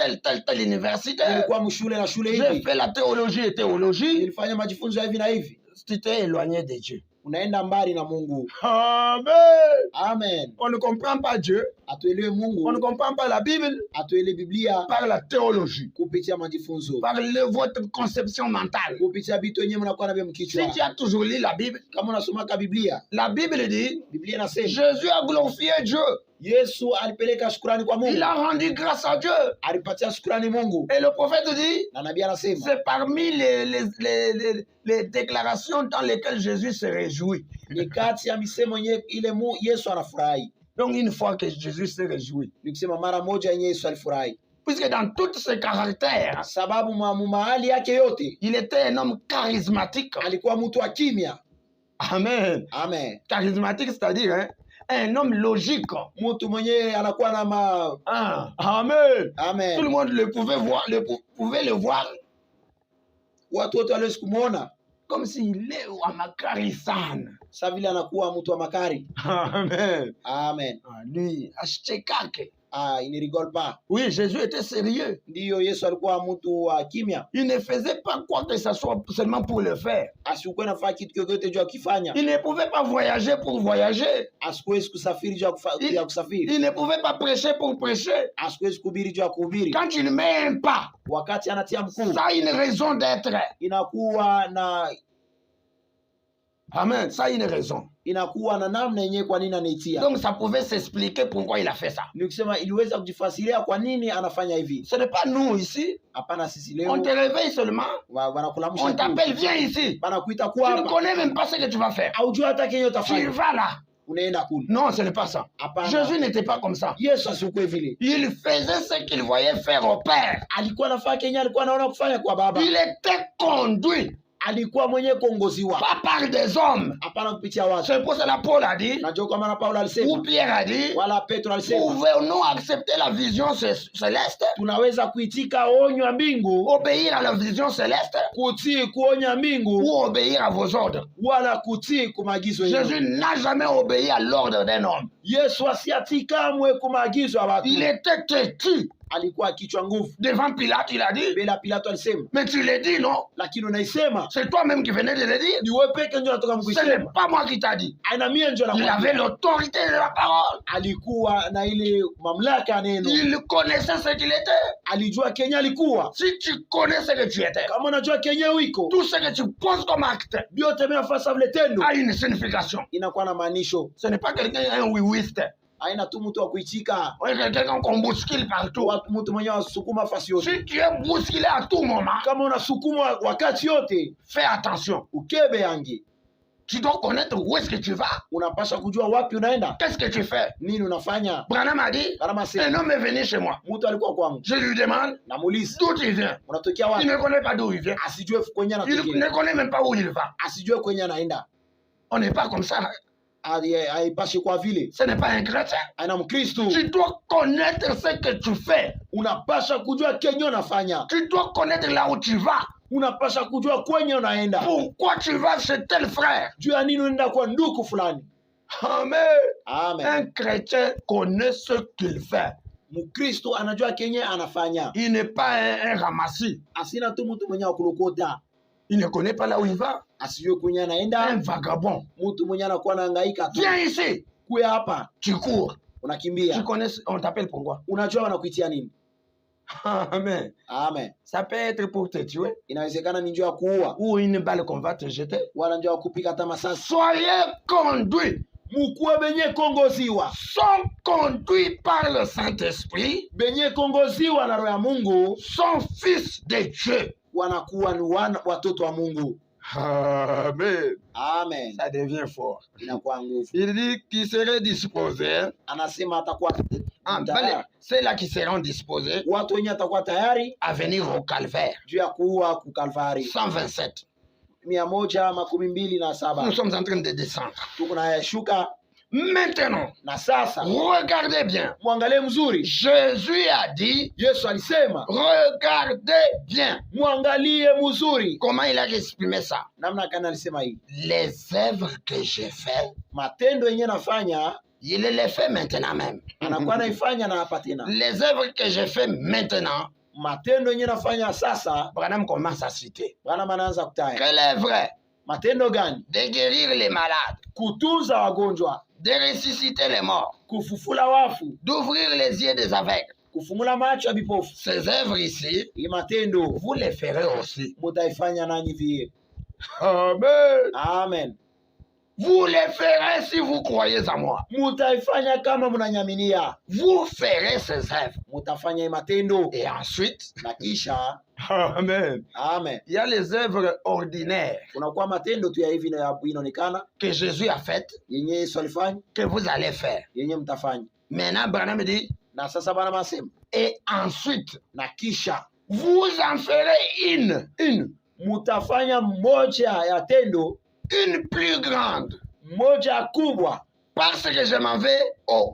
telle université. nilikuwa mshule na shule J'ai hivi, fait la théologie et théologie. nilifanya majifunzo ya hivi na hivi. Tu t'es éloigné de Dieu. Unaenda mbali na Mungu. Amen. Amen. On ne comprend pas Dieu. Atuelewe On ne Mungu, comprend pas la Bible atuelewe Biblia par la théologie, kupitia majifunzo, par votre conception mentale. kupitia vitu wenyewe mnakuwa navyo mkichwa. Si tu as toujours lu la Bible, Kama unasomaka Biblia, la Bible dit, Biblia inasema Jésus a glorifié Dieu. Yesu alipeleka shukrani kwa Mungu, Il a rendu grâce à Dieu. alipatia shukrani Mungu, Et le prophète dit, na nabii anasema c'est parmi les déclarations dans lesquelles Jésus se réjouit. ni kati ya misemo yenye ile Yesu anafurahi. Donc une fois que Jésus se réjouit, Ni kusema mara moja yenye Yesu alifurahi, puisque dans tous ses caractères, sababu mahali yake yote il était un homme charismatique. alikuwa mtu wa kimya. Amen. Amen. Charismatique, c'est-à-dire hein, un homme logique. Mtu mwenyewe anakuwa na Ah, amen. Tout le Amen. monde pouvait le voir Watu wote waliwezi kumwona comme s'il est à makari sana. sa vile anakuwa mtu wa makari. Amen. Amen. Ah, lui, ashtekake. Il ne rigole pas. Oui, Jésus était sérieux. Ndiyo, Yesu alikuwa mtu wa kimya, Il ne faisait pas quoi que ce soit seulement pour le faire. asikuwe nafanya kitu chochote juu ya kufanya, Il ne pouvait pas voyager pour voyager. asikuwezi kusafiri juu ya kusafiri, Il ne pouvait pas prêcher pour prêcher. asikuwezi kuhubiri juu ya kuhubiri. Quand il met un pas, Wakati anatia mkuu, ça a une raison d'être. inakuwa na Amen. Ça a une raison. namna yenyewe kwa nini anaitia. Donc ça pouvait s'expliquer pourquoi il a fait ça. Ni kusema iliweza kujifasiria kwa nini anafanya hivi. Ce n'est pas nous ici. Hapana, sisi On leo te réveille seulement. wanakulamsha On tu, t'appelle, viens ici. wanakuita Tu kwa ne hapa, connais même pas ce que tu vas faire. haujui hata kenye Tu utafanya, vas là. unaenda kule. Non, ce n'est pas ça. Hapana, Jésus n'était pas comme ça. Yesu asikuwe vile. Il faisait ce qu'il voyait faire au Père. Alikuwa anafanya kenye alikuwa anaona kufanya kwa Baba, Il était conduit alikuwa mwenye kuongoziwa, pas par des hommes. hapana kupitia watu. C'est pour cela Paul a dit, Najua kwa maana Paulo ou alisema, Pierre a dit, wala Petro alisema, pouvons-nous accepter la vision céleste, tunaweza kuitika onyo ya mbingu, obéir à la vision céleste, kutii kuonya mbingu, ou obéir à vos ordres? wala kutii kumaagizo yenu? Jésus n'a jamais obéi à l'ordre d'un homme. Yesu asiatii kamwe kumaagizo ya watu. Il était têtu. Alikuwa kichwa nguvu. Devant Pilate, il a dit, Bila Pilato alisema, mais tu l'as dit, non? lakini unaisema, C'est toi-même qui venais de le dire. ni wewe peke ndio unatoka Ce n'est mkuisema. pas moi qui t'a dit. Aina mie ndio Il nakwambia. avait l'autorité de la parole. Alikuwa na ile mamlaka ya neno. Il connaissait ce qu'il était. Alijua Kenya alikuwa. Si tu connais ce que tu étais, Kama unajua Kenya uiko, tout ce que tu poses comme acte vyote vinafasa vile tendo a une signification. inakuwa na maanisho. Ce n'est pas quelqu'un un oui-wiste. Haina tu mtu wa kuitika, On est quelqu'un qu'on bouscule partout. mtu mwenye wasukuma fasi yote. Si tu es bousculé à tout moment, Kama unasukuma wakati yote, fais attention. ukebe yangi. Tu dois connaître où est-ce que tu vas. Unapasha kujua wapi unaenda, Qu'est-ce que tu fais? nini unafanya. Branham a dit, Kama un sema homme est venu chez moi. mtu alikuwa kwangu, Je lui demande namuuliza d'où il vient. unatokea Il wapi, ne connaît pas d'où il vient. asijue kwenye Il anatokea, ne connaît même pas où il va. asijue kwenye anaenda. On n'est pas comme ça. Haipashi kwa vile Ce n'est pas un chrétien. aina Mkristo. Tu dois connaître ce que tu fais. Unapasha kujua kenye unafanya, Tu dois connaître là où tu vas. unapasha kujua kwenye unaenda, Pourquoi tu vas chez tel frère? juu ya nini unaenda kwa ndugu fulani. Amen. Amen. Un chrétien connaît ce qu'il fait. Mkristo anajua kenye anafanya, Il n'est pas un ramassis. asina tu mtu mwenye akulokota, Il ne connaît pas là où il va. asijue kwenye Un anaenda, vagabond. mtu mwenye anakuwa anahangaika tu. Viens ici. Kuya hapa Tu cours. Tu unakimbia, connais, on t'appelle pourquoi? unajua wanakuitia nini. Amen. Amen. Ça peut être pour te tuer Inawezekana ni njia ya kuua, ou une balle qu'on va te jeter. wala njia ya kupiga hata masasi. Soyez conduits. Mukuwe benye kongoziwa, Sont conduits par le Saint-Esprit. benye kongoziwa na roho ya Mungu, Sont fils de Dieu. wanakuwa ni watoto wa Mungu. Amen. Amen. Ça devient fort. Inakuwa nguvu. Il dit qu'ils seraient disposés. Anasema atakuwa Bale, ceux-là qui seront disposés watu wenye atakuwa tayari à venir au calvaire. juu ya kuua ku Kalvari. 127. 127 Nous sommes en train de descendre. tuko na shuka Maintenant, na sasa, regardez bien. mwangalie mzuri. Jésus a dit, Yesu alisema regardez bien. mwangalie mzuri. Comment il a exprimé ça? Namna kana alisema hii, Les œuvres que j'ai faites, matendo yenye nafanya il les fait maintenant même. anakuwa naifanya na hapa tena. Les œuvres que j'ai fait maintenant, Matendo yenye nafanya sasa, Branham commence à citer. Bwana anaanza kutaya. Quel est vrai? Matendo gani? De guérir les malades, Kutunza wagonjwa, de ressusciter les morts, kufufula wafu, d'ouvrir les yeux des aveugles. kufungula macho ya vipofu. Ces œuvres ici, Hii matendo vous les ferez aussi. mutaifanya nanyi vie. Amen. Amen. Vous les ferez si vous croyez en moi. Mutaifanya kama mnanyaminia. Vous ferez ces œuvres. Mutafanya hii matendo Et ensuite, na kisha Amen. amen, Il y a les œuvres ordinaires kunakuwa matendo tu ya hivi na inaonekana que Jésus a faites, yenye Yesu alifanya, que vous allez faire. yenye mtafanya. Maintenant, Branham dit, Na sasa Bwana masema, et ensuite, na kisha vous en ferez une mutafanya moja ya tendo, plus grande, moja kubwa, parce que je m'en vais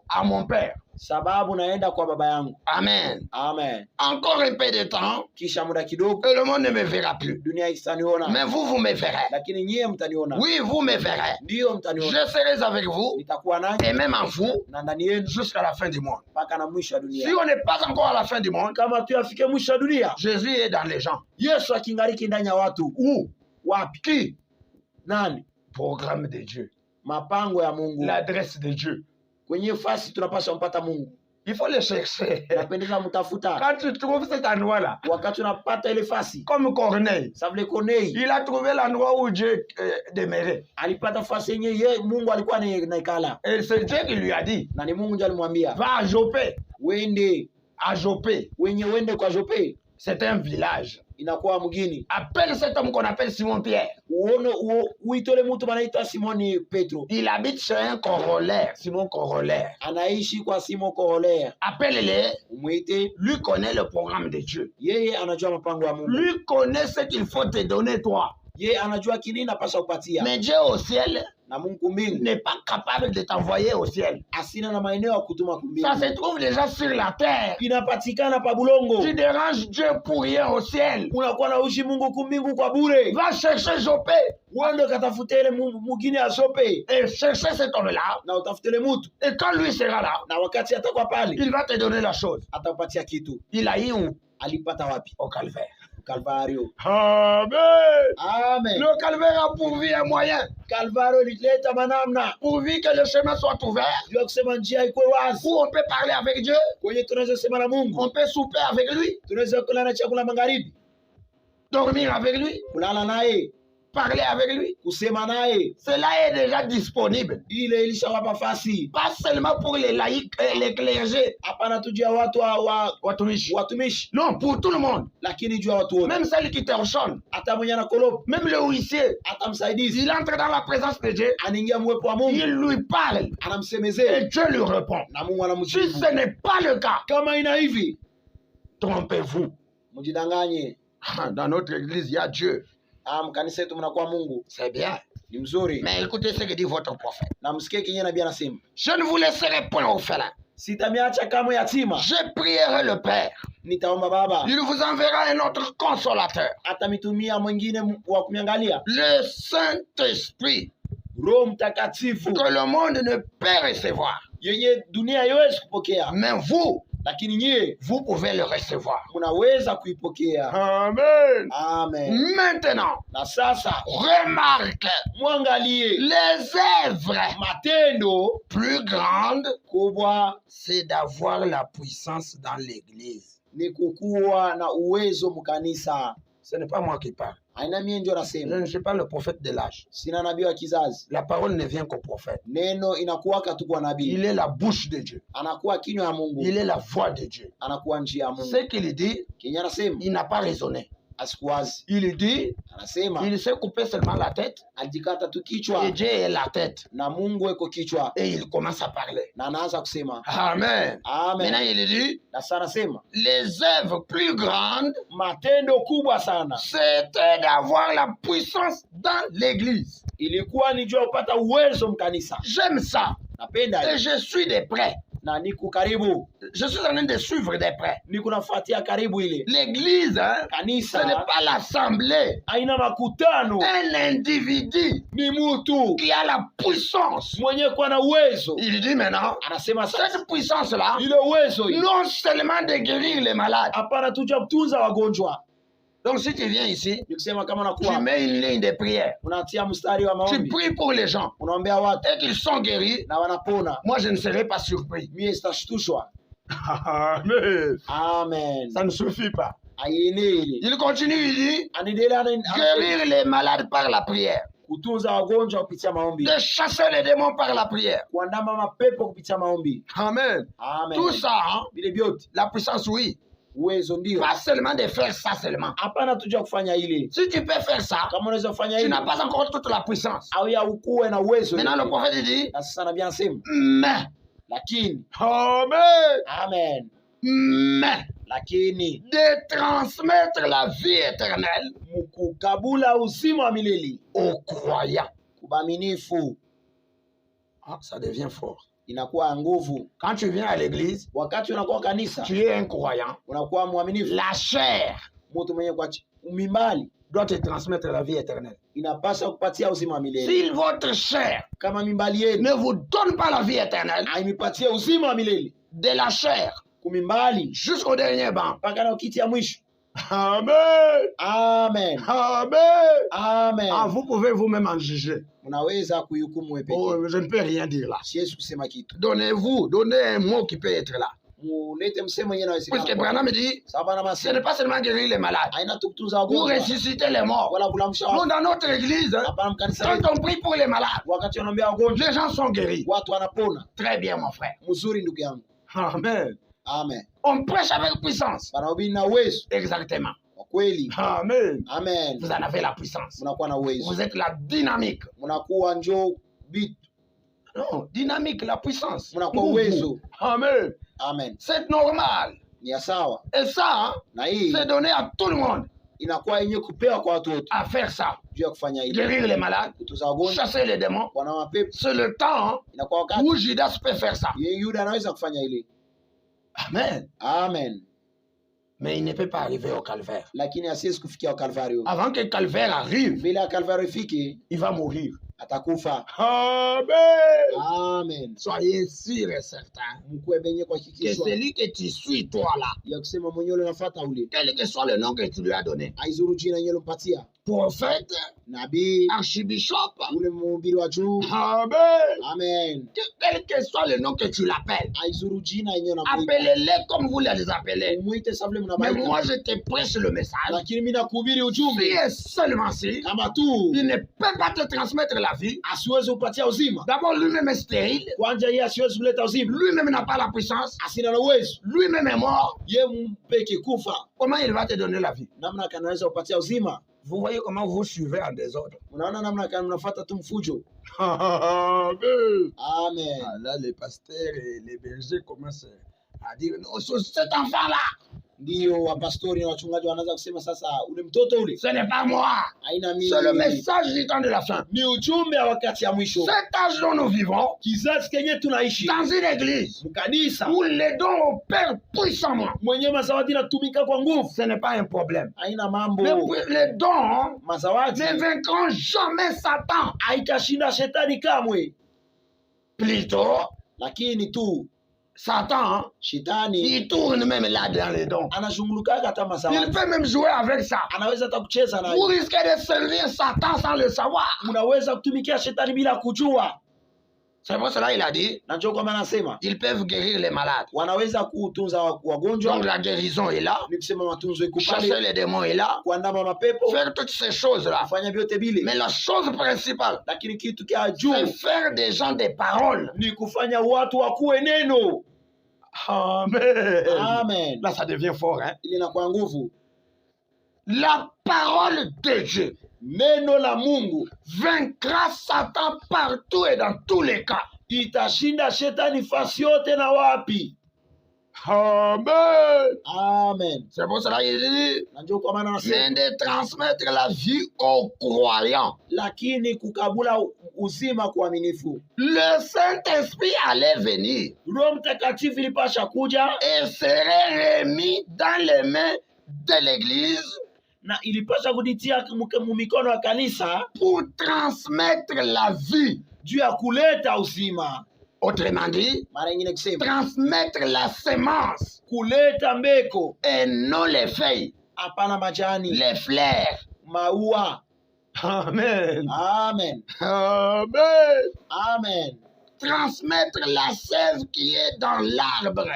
à mon Père. sababu naenda kwa baba yangu. Amen. Amen. Encore un peu de temps, Kisha muda kidogo et le monde ne me verra plus. dunia itaniona, Mais vous me verrez. lakini nyie mtaniona. Oui, vous me verrez. Ndiyo Je mtaniona, serai avec vous, nitakuwa nanyi et même en vous, na ndani yenu jusqu'à la fin du monde. mpaka na mwisho wa Si dunia. on n'est pas encore à la fin du monde, Kama tu afike mwisho wa dunia, Jésus est dans les gens. Yesu akingariki ndani ya watu. Où? Wapi? Qui? Nani? Programme de Dieu. Mapango ya Mungu. L'adresse de Dieu. Kwenye fasi tunapaswa mpata Mungu. Il faut le chercher. Napendeza mtafuta. Quand tu trouves cet endroit-là, Wakati unapata ile fasi, comme Corneille, Savle Konei il a trouvé l'endroit où Dieu demeurait. alipata fasi yenye Mungu alikuwa anaikala, Et c'est Dieu qui lui a dit, na ni Mungu ndiye alimwambia va à Jopé. wende, À Jopé, wenye wende kwa Jope, c'est un village. inakuwa mgini. Appelle cet homme qu'on appelle Simon Pierre. Uone uitole mtu banaita Simoni Petro, Il habite chez un corollaire, Simon Corollaire. anaishi kwa Simon Koholea. Appelle-le, Umwite, lui connaît le programme de Dieu. yeye anajua mapango ya Mungu. Lui connaît ce qu'il faut te donner toi. Ye anajua kinini napasha kupatia. Mais Dieu au ciel Na Mungu mbingu n'est pas capable de t'envoyer au ciel. asina na maeneo ya kutuma Ça kumbingu. se trouve déjà sur la terre. Inapatikana pa bulongo. Tu déranges Dieu pour rien au ciel. Unakuwa na ushi Mungu kumbingu kwa bure. Va chercher Jopé Uende katafute ile mugini ya Jope et chercher cet homme-là. na utafute ile mtu, Et quand lui sera là, na wakati atakuwa pale il va te donner la chose. atakupatia kitu. Il a eu où? Alipata wapi? Au calvaire. Kalvario. Amen. Amen. Le calvaire a pourvu un moyen. Kalvario ilileta manamna Pourvu que le chemin soit ouvert. juu ya kusema njia iko wazi, Où on peut parler avec Dieu. kwenye tunaweza sema na Mungu, On peut souper avec lui. tunaweza kula na chakula magharibi, Dormir avec lui. kulala naye, Parler avec lui. kusema naye. Cela est déjà disponible. Ile ilishawapa fasi, Pas seulement pour les laïcs et les clergés. hapana tu juu ya watu Watumishi. watumishi, Non, pour tout le monde. lakini juu ya watu wote, Même celle qui torchonne. hata mwenye na kolopo, Même le huissier. hata msaidizi Il entre dans la présence de Dieu. anaingia mwepo wa Mungu, Il lui parle. anamsemezea Et Dieu lui répond. na Mungu Si anamjibu. ce n'est pas le cas, Kama ina hivi, trompez-vous. mjidanganye. Dans notre église, il y a Dieu. Mkanisa yetu mnakuwa Mungu C'est bien. ni mzuri, Mais écoutez ce que dit votre prophète. na msikie kinye nabii anasema, Je ne vous laisserai point orphelin. sitamiacha kamwe yatima, Je prierai le Père. nitaomba Baba Il vous enverra un autre consolateur. atamitumia mwingine wa kumiangalia, Le Saint-Esprit Roho Mtakatifu que le monde ne peut recevoir. yenye dunia haiwezi kupokea, Mais vous, lakini nyie vous pouvez le recevoir. mnaweza kuipokea. Amen. Amen. Maintenant, Na sasa remarque mwangalie les œuvres matendo plus grandes, kubwa c'est d'avoir la puissance dans l'église. ni kukuwa na uwezo mkanisa. Ce n'est pas moi qui parle. Aina mie ndio Je nasema, ne suis pas le prophète de l'âge. sina nabii wa kizazi. La parole ne vient qu'au prophète. Neno inakuwaka tu kwa nabii, Il est la bouche de Dieu. anakuwa kinywa ya Mungu, Il est la voix de Dieu. anakuwa njia ya Mungu. Ce qu'il dit, Kenye anasema il n'a pas raisonné. asikuwazi, Il dit, anasema il s'est coupé seulement la tête. alijikata tu Et kichwa Dieu est la tête. na Mungu eko kichwa, Et il commence à parler. na anaanza kusema Amen. amen. Maintenant, il dit, Na sasa anasema les œuvres plus grandes, matendo kubwa sana c'était d'avoir la puissance dans l'église. ilikuwa ni juu ya kupata uwezo mkanisa. J'aime ça. Napenda Et je suis de près. na niko karibu, Je suis en train de suivre de près. niko nafuatia karibu ile L'église, hein, ce n'est kanisa. pas l'assemblée. Haina makutano, Un individu ni mutu qui a la puissance. mwenye kuwa na uwezo. Il dit maintenant, Anasema sasa cette puissance-là, ile uwezo hii non seulement de guérir les malades. hapana tu ja kutunza wagonjwa. Donc si tu viens ici, Ni kusema kama tu unakuwa mets une ligne de prière. unatia mstari wa Tu maombi, pries pour les gens. unaombea watu Et qu'ils sont guéris, na wanapona, moi je ne serai pas surpris. mie sitashtushwa. Amen. Amen. Ça ne suffit pas. Aieneli Il continue, il dit, anaendelea guérir les malades par la prière. kutunza wagonjwa kupitia maombi, De chasser les démons par la prière. kuandama mapepo kupitia maombi. Amen. Amen. Tout ça, hein, Vile vyote la puissance, oui. uwezo ndio, Pas seulement de faire ça seulement. hapana tuja kufanya ile. Si tu peux faire ça, Kama unaweza kufanya tu ile n'as pas encore toute la puissance. au ya ukuwe na uwezo. Maintenant, le prophète dit, Na sasa nabii anasema mais, lakini, Amen, amen, mais, lakini de transmettre la vie éternelle mkukabula uzima wa milele aux croyants. kubaminifu, Ah, ça devient fort. inakuwa nguvu. Quand tu viens à l'église, Wakati unakuwa kanisa, tu es un croyant. unakuwa mwaminifu. La chair Mtu mwenye kwa mimbali doit te transmettre la vie éternelle. inapaswa kupatia uzima wa milele. Si votre chair Kama mimbali yenu ne vous donne pas la vie éternelle, haimipatia uzima wa milele, de la chair kumimbali jusqu'au dernier banc. mpaka na kiti ya mwisho. Amen. Amen. Amen. Amen. Ah, vous pouvez vous-même en juger. Unaweza kuhukumu wewe pekee. Oh, je ne peux rien dire là. Siwezi kusema kitu. Donnez un mot qui peut être là. Mulete msemo yenyewe Parce que inawezekana. Branham dit, Sababu na ce n'est masema pas seulement guérir les malades, haina tu kutunza ou wagonjwa ressusciter les morts. wala kulamsha Nous, watu. dans notre église, hein, Hapana mkanisa quand wetu. on prie pour les malades, Wakati wanaombea wagonjwa, les gens sont guéris. watu wanapona. Très bien, mon frère. Mzuri ndugu yangu. Amen. Amen. On prêche avec puissance. Wanahubiri na uwezo. Exactement. Kwa kweli. Amen. Amen. Vous en avez la puissance. Mnakuwa na uwezo. Vous êtes la dynamique. Mnakuwa njoo bit. Non, dynamique, la puissance. Mnakuwa uwezo. Amen. Amen. C'est normal. Ni ya sawa. Et ça, Na hii c'est donné à tout le monde. inakuwa yenye kupewa kwa watu wote à faire ça. juu ya kufanya hili, Guérir les malades, kutunza wagonjwa, chasser les démons. wana mapepo. C'est le temps Inakuwa wakati où Judas peut faire ça. Yuda anaweza kufanya hili. Amen. Amen. Mais il ne peut pas arriver au calvaire. Lakini asiwezi kufikia Kalvario. Avant que le calvaire arrive, Bila Kalvario ifike, il va mourir. atakufa. Amen. Amen. Soyez sûr et certain Mkuwe benye kwa que hakikisho celui que tu suis, toi là, ya kusema mwenyewe unafuata ule, quel que soit le nom que tu lui as donné, aizuru jina yenyewe umpatia, prophète, nabii, archibishop, ule mhubiri wa juu. Amen. Amen. Quel que soit le nom que tu l'appelles, Aizuru jina yenyewe unamuita, appelez-les comme vous les appelez. umuite sabule Mais mnabaita. moi, je te prêche le message. Lakini mimi nakuhubiri Si ujumbe et seulement si, kama tu il ne peut pas te transmettre la vie. asiwezi kupatia uzima. D'abord, lui-même est stérile. Kwanza yeye asiwezi kuleta uzima, Lui-même n'a pas la puissance. asina na uwezo. Lui-même est mort. Ye mpeke kufa, Comment il va te donner la vie? namna kanaweza kupatia uzima? Vous voyez comment vous suivez en désordre. Unaona namna kana mnafuata tu mfujo. Amen. Amen. Ah, là, les pasteurs et les bergers commencent à dire non, cet enfant-là, Ndio wapastori na wachungaji wanaanza kusema sasa, ule mtoto ule ce n'est pas moi. haina C'est le mimi, message du temps de la fin. ni ujumbe wa wakati ya mwisho. Cet âge dont nous vivons, Kizazi kenye tunaishi dans une église mkanisa où les dons opèrent puissamment, mwenye mazawadi natumika kwa nguvu, ce n'est pas un problème. haina mambo. Les dons Mazawadi ne vaincront jamais Satan. haitashinda shetani kamwe, Plutôt, lakini tu Satan, shetani il tourne même là dans les dons. anazungulukaga hata Il mazawadi, peut même jouer avec ça. anaweza hata kucheza Vous nayo. risquez de servir Satan sans le savoir. Mnaweza kutumikia shetani bila kujua. C'est pour cela qu'il a dit, Na ndio kwa maana nasema ils peuvent guérir les malades. wanaweza kutunza Donc wagonjwa, la guérison est là. ni kusema matunzo iko Chasser pale, les démons est là. kuandama mapepo, Faire toutes ces choses-là. kufanya vyote bile, Mais la chose principale, lakini kitu kia c'est juu faire des gens des paroles. ni kufanya watu wakuwe neno. Amen. Amen. Là, ça devient fort. Hein? Ili na kwa nguvu, La parole de Dieu neno la Mungu vaincra Satan partout et dans tous les cas. itashinda shetani fasi yote na wapi. Amen. Amen. C'est pour cela qu'il dit, Na ndio kwa maana nasema, mais de transmettre la vie aux croyants. lakini kukabula uzima kwa uaminifu. Le Saint-Esprit allait venir Roho Mtakatifu ilipasha kuja et serait remis dans les mains de l'Église na ilipasha kuditia mumikono ya kanisa pour transmettre la vie. juu ya kuleta uzima. Autrement dit, Mara nyingine kusema transmettre la semence kuleta mbeko, et non les feuilles, hapana majani, les fleurs. maua. Amen. Amen. Amen. Amen. Transmettre la sève qui est dans l'arbre.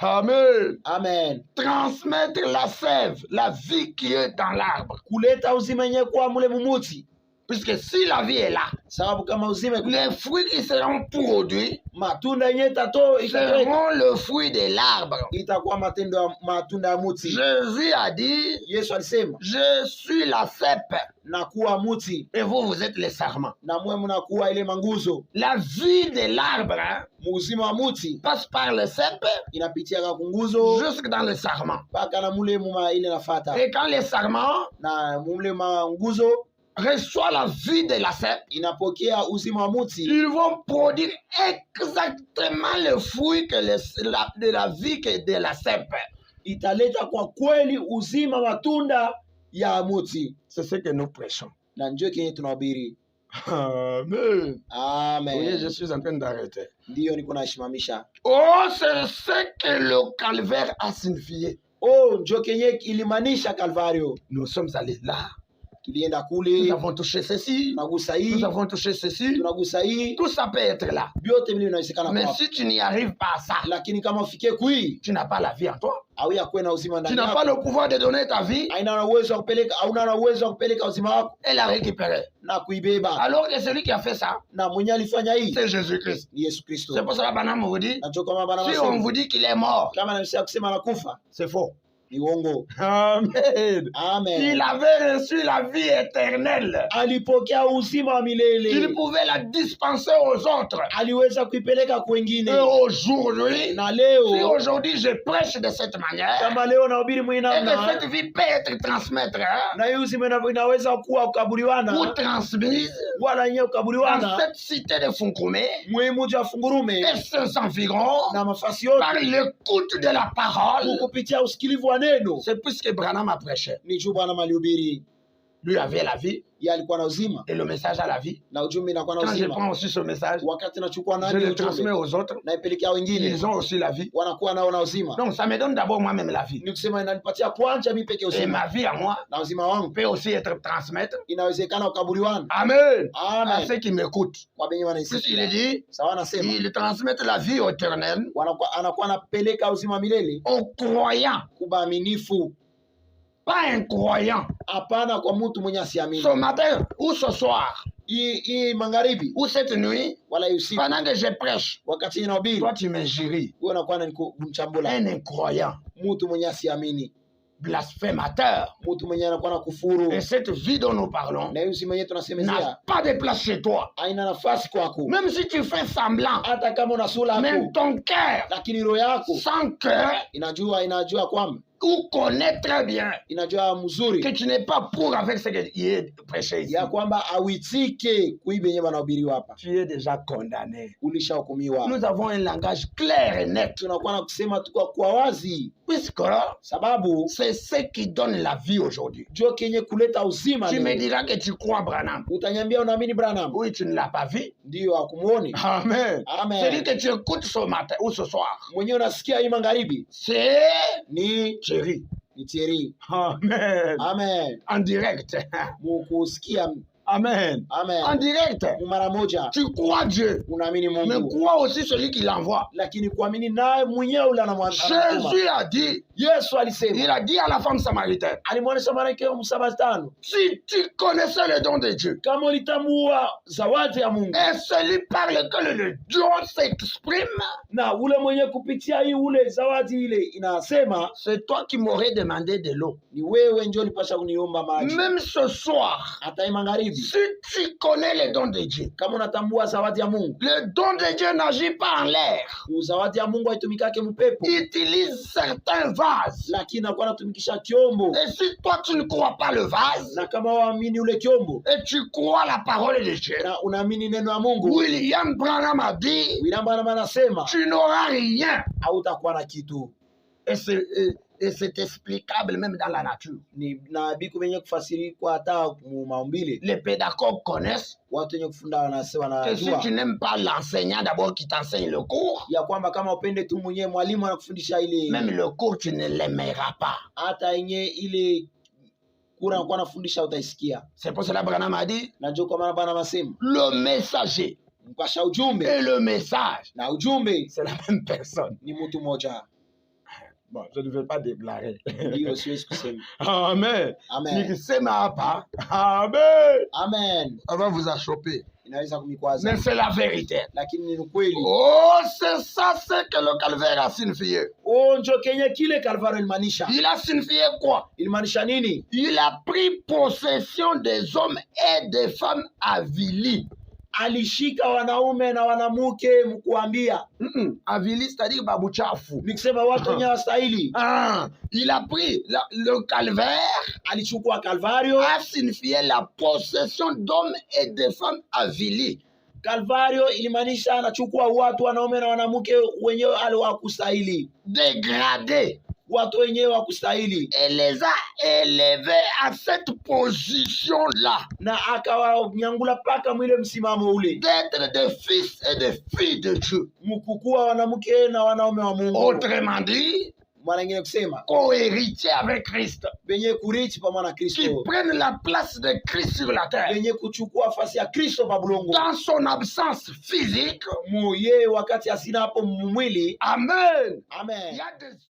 Amen. Amen. Transmettre la sève, la vie qui est dans l'arbre. Kuleta uzima yenyewe kwa mule mumuti, Puisque si la vie est là, sababu kama uzima iko, les fruits qui seront produits matunda yenyewe seront le fruit de l'arbre. itakuwa matunda ya muti. Jésus a dit, Yesu alisema je suis la cèpe nakuwa muti et vous, vous êtes les sarments. na mwe mnakuwa ile manguzo. La vie de l'arbre hein, Uzima wa muti passe par le cèpe inapitia kwa kunguzo jusque dans le sarment. mpaka na mule muma ile nafata, Et quand les sarments na mule manguzo reçoivent la vie de la cèpe, inapokea uzima wa muti, ils vont produire exactement le fruit que de la vie que de la cèpe. italeta kwa kweli uzima matunda ya muti. C'est ce que nous prêchons. Na ndio kenye tunahubiri. Amen. Amen. Oui, je suis en train d'arrêter. Ndiyo niko nasimamisha. Oh, c'est ce que le calvaire a signifié. Oh, ndio kenye ilimaanisha Kalvario. Nous sommes allés là. Tulienda Nous kule, avons touché ceci. tunagusa Nous hii, avons touché ceci. tunagusa hii, Tout ça peut être là. vyote vile vinawezekana Mais kwa. si tu n'y arrives pas à ça, Lakini kama ufike kui, tu n'as pas la vie en toi. au ya kuwa na uzima Tu ndani n'as pas yako, le pouvoir de donner ta vie haina na uwezo wa kupeleka, hauna na uwezo wa kupeleka uzima wako et la récupérer. na kuibeba. Alors que celui qui a fait ça, Na mwenye alifanya hii c'est Jésus-Christ. ni Yesu Kristo. C'est pour cela que Banam vous dit, Na ndio kama bana si on nasema, vous dit qu'il est mort, kama namsia kusema anakufa, c'est faux. ni uongo. Amen. Amen. Il avait reçu la vie éternelle. Alipokea uzima wa Il milele, pouvait la dispenser aux autres. aliweza kuipeleka kwengine. Et aujourd'hui, Na si leo aujourd'hui je prêche de cette manière, kama leo nahubiri et que mwinamna, cette vie peut être transmise na hii uzima inaweza kuwa ou ukaburiwana transmise wala yenyewe dans ukaburiwana cette cité de Funkume mwimuji wa Fungurume et ses environs na mafasi par yote l'écoute de la parole. kupitia usikilivu wa neno. C'est puisque Branham a prêché. Ni juu Bwana malihubiri, Lui avait la vie yeye alikuwa na uzima et le message à la vie. na ujumbe inakuwa na Quand je uzima. prends aussi ce message, Wakati nachukua je nani le transmets ujumbe aux autres. naipelekea wengine, Ils ont aussi la vie. wanakuwa nao na uzima. Donc ça me donne d'abord moi-même la vie. Ni kusema inanipatia kwanza mimi peke Et uzima, ma vie à moi na uzima wangu peut aussi être transmettre. inawezekana ukaburiwana. Amen. À Amen. ceux qui m'écoutent. Kwa benye Puisqu'il wanaisikia dit, sawa, nasema il transmet la vie éternelle anakuwa anapeleka uzima wa milele aux croyants, kubaaminifu, pas incroyants. hapana kwa mtu mwenye asiamini. Ce matin ou ce soir Hii magharibi ou cette nuit, wala hii usiku, pendant que je prêche, wakati ninahubiri, toi tu m'injuries. wewe unakuwa ni kumchambula Un incroyant, mtu mwenye asiamini, blasphémateur. mtu mwenye anakuwa na kufuru. Et cette vie dont nous parlons Na hii uzima yetu n'a tunasemezea pas de place chez toi. haina nafasi kwako, Même si tu fais semblant, hata kama una sura même yako, ton cœur, lakini roho yako sans cœur, inajua kwamba ou connaît très bien inajua mzuri que tu n'es pas pour avec ce qui est prêché ici. ya kwamba awitike kuibe yenyewe wanahubiriwa hapa, Tu es déjà condamné. ulishahukumiwa. Nous avons un langage clair et net. Tunakuwa na kusema tu kwa wazi, Puisque sababu c'est ce qui donne la vie aujourd'hui. ndio kenye kuleta uzima. Tu me Leo diras que tu crois Branham. utanyambia unaamini Branham, Oui, tu ne l'as pas vu. ndio akumuoni. Amen. Amen. C'est-à-dire que tu écoutes ce matin ou ce soir. Mwenyewe unasikia hii magharibi C'est ni Thierry. Thierry. Amen. Amen. En direct. Mukusikia. Amen. Amen. En direct. Mara moja Tu crois Dieu. unaamini Mais Mungu, crois aussi celui qui l'envoie. lakini kuamini naye mwenyewe ule anamwambia. Jésus a dit, Yesu alisema, il a dit à la femme samaritaine, alimwonyesha mwanamke Msamaritano, si tu connaissais le don de Dieu, kama ulitambua zawadi ya Mungu et celui par lequel le don s'exprime, na ule mwenye kupitia hii ule zawadi ile inasema, c'est toi qui m'aurais demandé de l'eau. ni wewe ndio ulipasha kuniomba maji. Même ce soir, Hata hii magharibi, si tu connais le don de Dieu, kama unatambua zawadi ya Mungu, le don de Dieu n'agit pas en l'air. zawadi ya Mungu haitumikake mpepo, Il utilise certains vases. lakini anakuwa anatumikisha kiombo. Et si toi tu ne crois pas le vase, Na kama waamini ule kiombo et tu crois la parole de Dieu, na unaamini neno la Mungu, William Branham a dit, William Branham anasema tu n'auras rien. hautakuwa na kitu. Et c'est explicable même dans la nature. Ni na biku benye kufasiri kwa hata mu maumbile, Les pédagogues connaissent watu wenye kufunda wanasema que si wanajua tu n'aimes pas l'enseignant d'abord qui t'enseigne le cours, ya kwamba kama upende tu mwenyewe mwalimu anakufundisha ile, même le cours tu ne l'aimeras pas. hata yenye ile kura anakuwa anafundisha utaisikia. C'est pour cela Branham a dit, Na ndio kwa maana Bwana anasema le messager mpasha ujumbe et le message, na ujumbe c'est la même personne. ni mtu mmoja. Bon, je ne vais pas déclarer. Ndio siwezi kusema. Amen. Amen. Nikisema hapa, amen, Amen. on va vous achoper. Inaweza kumikwaza, Mais c'est la vérité. lakini ni ukweli. Oh, c'est ça ce que le calvaire a signifié. Njo kenye kile Kalvari ilimaanisha. Il a signifié quoi? Ilimaanisha nini? Il a pris possession des hommes et des femmes avilis. Alishika wanaume na wanamke mkuambia. Avilis, c'est-à-dire babu chafu. Nikisema watu wenye wastahili. Il a pris le calvaire. Alichukua Kalvario. A signifié la possession d'hommes et de femmes avilis. Kalvario ilimaanisha anachukua watu wanaume na wanamke wenyewe aliwakustahili. Dégradés. Watu wenyewe wakustahili. Et les a élevés à cette position-là. Na akawanyangula paka mwile msimamo ule. D'être des fils et des filles de Dieu. Mkukua wanamke na wanaume wa Mungu. Autrement dit, mara nyingine kusema co-héritiers avec Christ. Benye kurithi pamoja na Qui Kristo. prennent la place de Christ sur la terre. Benye kuchukua nafasi ya Kristo pa bulongo. Dans son absence physique. Yeye wakati asina hapo mwili. Amen. Amen. Il y a des